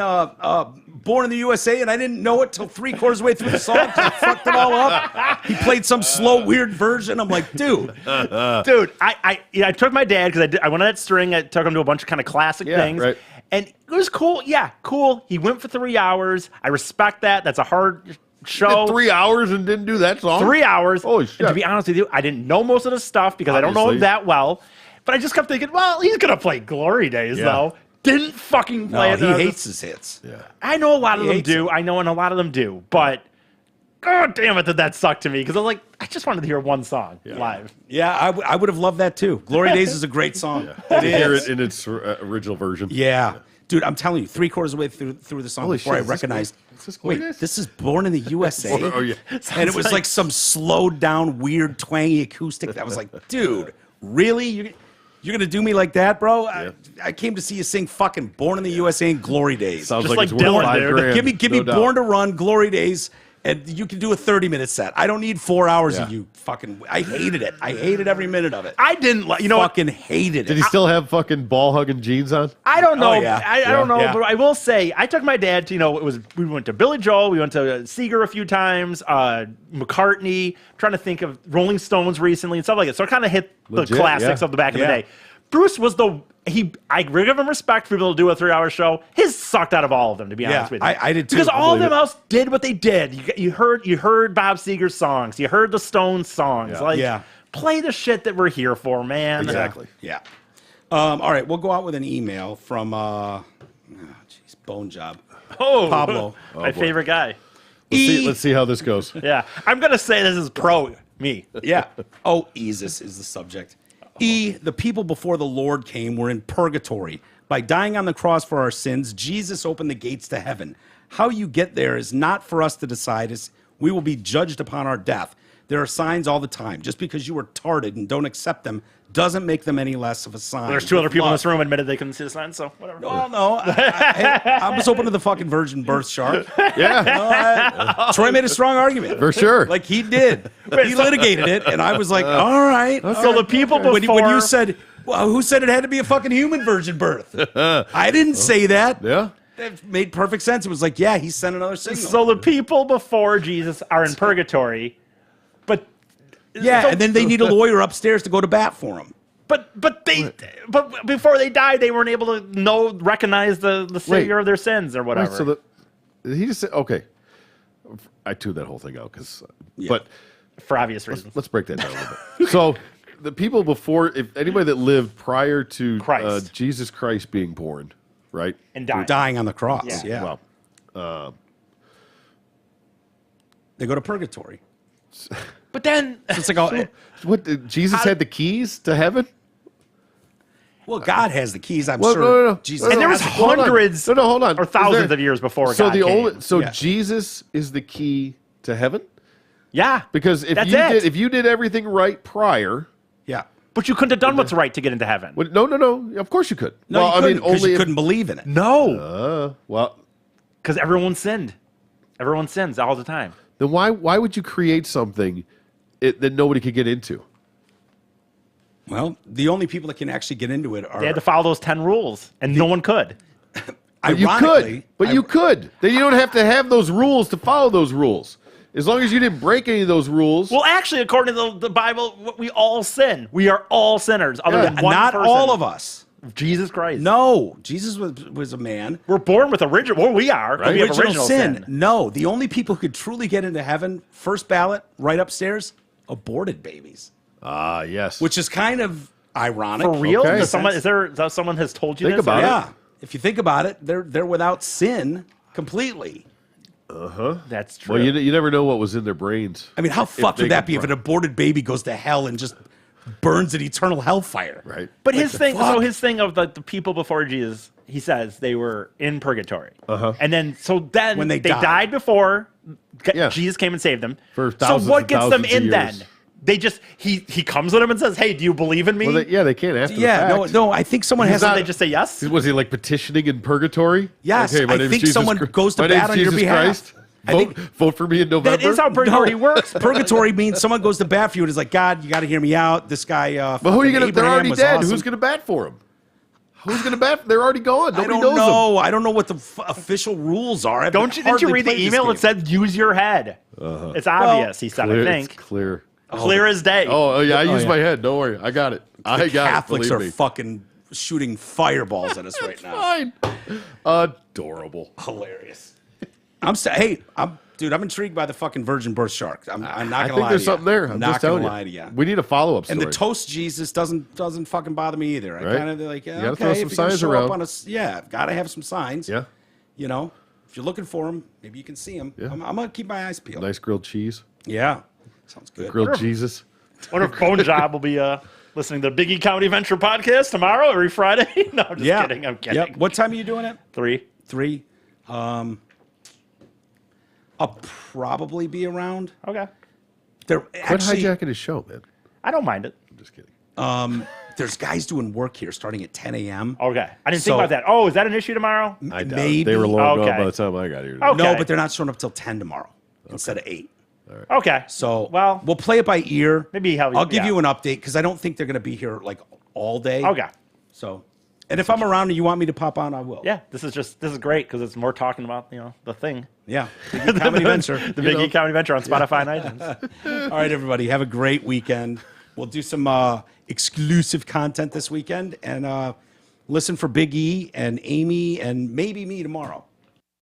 Born in the USA, and I didn't know it till 3/4 of the way through the song. So I fucked it all up. He played some slow, weird version. I'm like, dude. Dude, I took my dad because I went on that string. I took him to a bunch of kind of classic Yeah, things. right. And it was cool. Yeah, cool. He went for 3 hours. I respect that. That's a hard show. Did 3 hours and didn't do that song? 3 hours. Holy And shit. to be honest with you, I didn't know most of the stuff because I don't know him Obviously. that well. But I just kept thinking, well, he's going to play Glory Days, Yeah. though. Didn't fucking play No, it. he And I was hates just- his hits. Yeah. I know a lot of He them hates do. I know, and a lot of them do. But, god damn it, did that suck to me. Because I was like, I just wanted to hear one song live. Yeah, I would have loved that too. Glory Days is a great song. To hear is. it in its original version. Yeah. Dude, I'm telling you, 3/4 of the way through the song Holy before shit, I is this recognized, Glory- is this Glory wait, Days? this is Born in the USA? Oh, yeah. And it was like some slowed down, weird, twangy acoustic. That was like, dude, really? You're going to do me like that, bro? I came to see you sing fucking Born in the USA and Glory Days. Sounds Just like it's like worth Dylan, dude. $5,000. Give me no doubt. Born to Run, Glory Days, and you can do a 30-minute set. I don't need 4 hours of Yeah. you fucking. I hated it. I hated every minute of it. I didn't like, you know what? fucking hated it. Did he still have fucking ball hugging jeans on? I don't know. Oh, yeah. I don't know, Yeah. but I will say I took my dad to, we went to Billy Joel, we went to Seeger a few times, McCartney, trying to think of Rolling Stones recently and stuff like that. So I kind of hit Legit, the classics yeah. of the back of the Yeah. day. Bruce was I give him respect for being able to do a 3-hour show. His sucked out of all of them, to be honest with you. I did too. Because all of believe them it. else did what they did. You heard Bob Seger's songs. You heard the Stones songs. Yeah. Like, Yeah. play the shit that we're here for, man. Exactly. Yeah. All right, we'll go out with an email from Bone Job. Oh, Pablo. my boy. favorite guy. Let's see how this goes. Yeah, I'm gonna say this is pro me. Yeah. Oh, Jesus is the subject. The people before the Lord came were in purgatory. By dying on the cross for our sins, Jesus opened the gates to heaven. How you get there is not for us to decide, as we will be judged upon our death. There are signs all the time. Just because you were tarded and don't accept them doesn't make them any less of a sign. There's 2 other people in this Love. room admitted they couldn't see the sign, so whatever. Well, no, I was open to the fucking virgin birth shark. Yeah, Troy made a strong argument. for sure. Like he did. He litigated it, and I was like, all right. So the people before When you said, well, who said it had to be a fucking human virgin birth? I didn't say that. yeah. That made perfect sense. It was like, yeah, he sent another signal. so the people before Jesus are in purgatory, but yeah, so- and then they need a lawyer upstairs to go to bat for him. but before they died, they weren't able to recognize the savior of their sins or whatever. Right, so he just said, okay. I tuned that whole thing out but for obvious reasons. let's break that down a little bit. So the people before, if anybody that lived prior to Christ. Jesus Christ being born, right? And dying. Dying on the cross. Yeah. Yeah. Well, They go to purgatory. But then It's like, what? Jesus had the keys to heaven. Well, God has the keys. I'm Well, sure. no. Jesus. And there was has- Hold on. hundreds No, hold on. or Is thousands there- of years before So God came. Yeah. Jesus is the key to heaven? Yeah. Because if That's it. you did everything right prior, Yeah. But you couldn't have done what's right to get into heaven. well, no. Of course you could. No, well, you couldn't, only you if, couldn't believe in it. No. well, Because everyone sinned. Everyone sins all the time. then why would you create something that nobody could get into? Well, the only people that can actually get into it are. They had to follow those 10 rules, and no one could. But you ironically, could. But you could. Then you don't have to have those rules to follow those rules. As long as you didn't break any of those rules. Well, actually, according to the Bible, we all sin. We are all sinners, other Yeah, than one not person. all of us. Jesus Christ. No, Jesus was a man. We're born with original. Well, we are. But we have Original sin. sin. No, the only people who could truly get into heaven, first ballot, right upstairs, aborted babies, Ah, yes. which is kind of ironic. For real? Okay. Does someone has told you Think this? about it. Yeah, if you think about it, they're without sin completely. That's true. well, you never know what was in their brains. I mean, how fucked they would that could be if an aborted baby goes to hell and just burns in eternal hellfire? Right. But his thing, fuck? so his thing of the people before Jesus, he says they were in purgatory, and then then When they died before Yeah. Jesus came and saved them. For so thousands what and gets them thousands of in then? years. They just he comes to them and says, "Hey, do you believe in me?" Well, they can't after Yeah, the no, fact. no. I think someone has. So they just say yes. Was he like petitioning in purgatory? Yes, Okay, my I name's think Jesus someone Christ. goes to My name's bat on your Jesus behalf. Christ. I Vote, think- vote for me in November. That is how purgatory works. Purgatory means someone goes to bat for you and is like, God, you got to hear me out. This guy. But who are you fucking gonna? They're Abraham already was dead. awesome. Who's gonna bat for him? Who's gonna bat? They're already gone. I Nobody don't knows them. know. I don't know what the official rules are. I've Didn't you hardly read the played this email? game. It said, "Use your head." It's obvious. He said, Clear, "I it's think clear. clear as day." Oh yeah, I use yeah. my head. Don't worry, I got it. I got Catholics it. are Believe me. fucking shooting fireballs at us right now. Fine. Adorable. Hilarious. I'm intrigued by the fucking virgin birth shark. I'm not I gonna think lie there's to something you. there. I'm I'm just not telling gonna lie to you. you. We need a follow-up story. And the toast Jesus doesn't fucking bother me either. I Right. kind of like, yeah, You gotta okay, throw if some you're gonna signs show around. up on gotta have some signs. Yeah. You know, if you're looking for them, maybe you can see them. Yeah. I'm gonna keep my eyes peeled. Nice grilled cheese. Yeah, sounds good. Grilled Jesus. Wonder if Bone Job will be listening to the Biggie Comedy Venture podcast tomorrow, every Friday. No, I'm just Yeah, kidding. I'm kidding. Yep. What time are you doing it? 3. 3. I'll probably be around. Okay. There Quit actually, hijacking his show, man. I don't mind it. I'm just kidding. there's guys doing work here starting at 10 a.m. Okay. I didn't So- think about that. Oh, is that an issue tomorrow? I doubt maybe. it. They were long Okay. gone by the time I got here. Oh. No, Okay. but they're not showing up till 10 tomorrow instead of 8. Okay. So well, we'll play it by ear. Maybe I'll give yeah. you an update because I don't think they're going to be here like all day. Okay. So, and if I'm around and you want me to pop on, I will. Yeah, this is great because it's more talking about the thing. Yeah. Biggie Comedy Venture. The Biggie Comedy Venture on Spotify and iTunes. All right, everybody. Have a great weekend. We'll do some exclusive content this weekend and listen for Big E and Amy and maybe me tomorrow.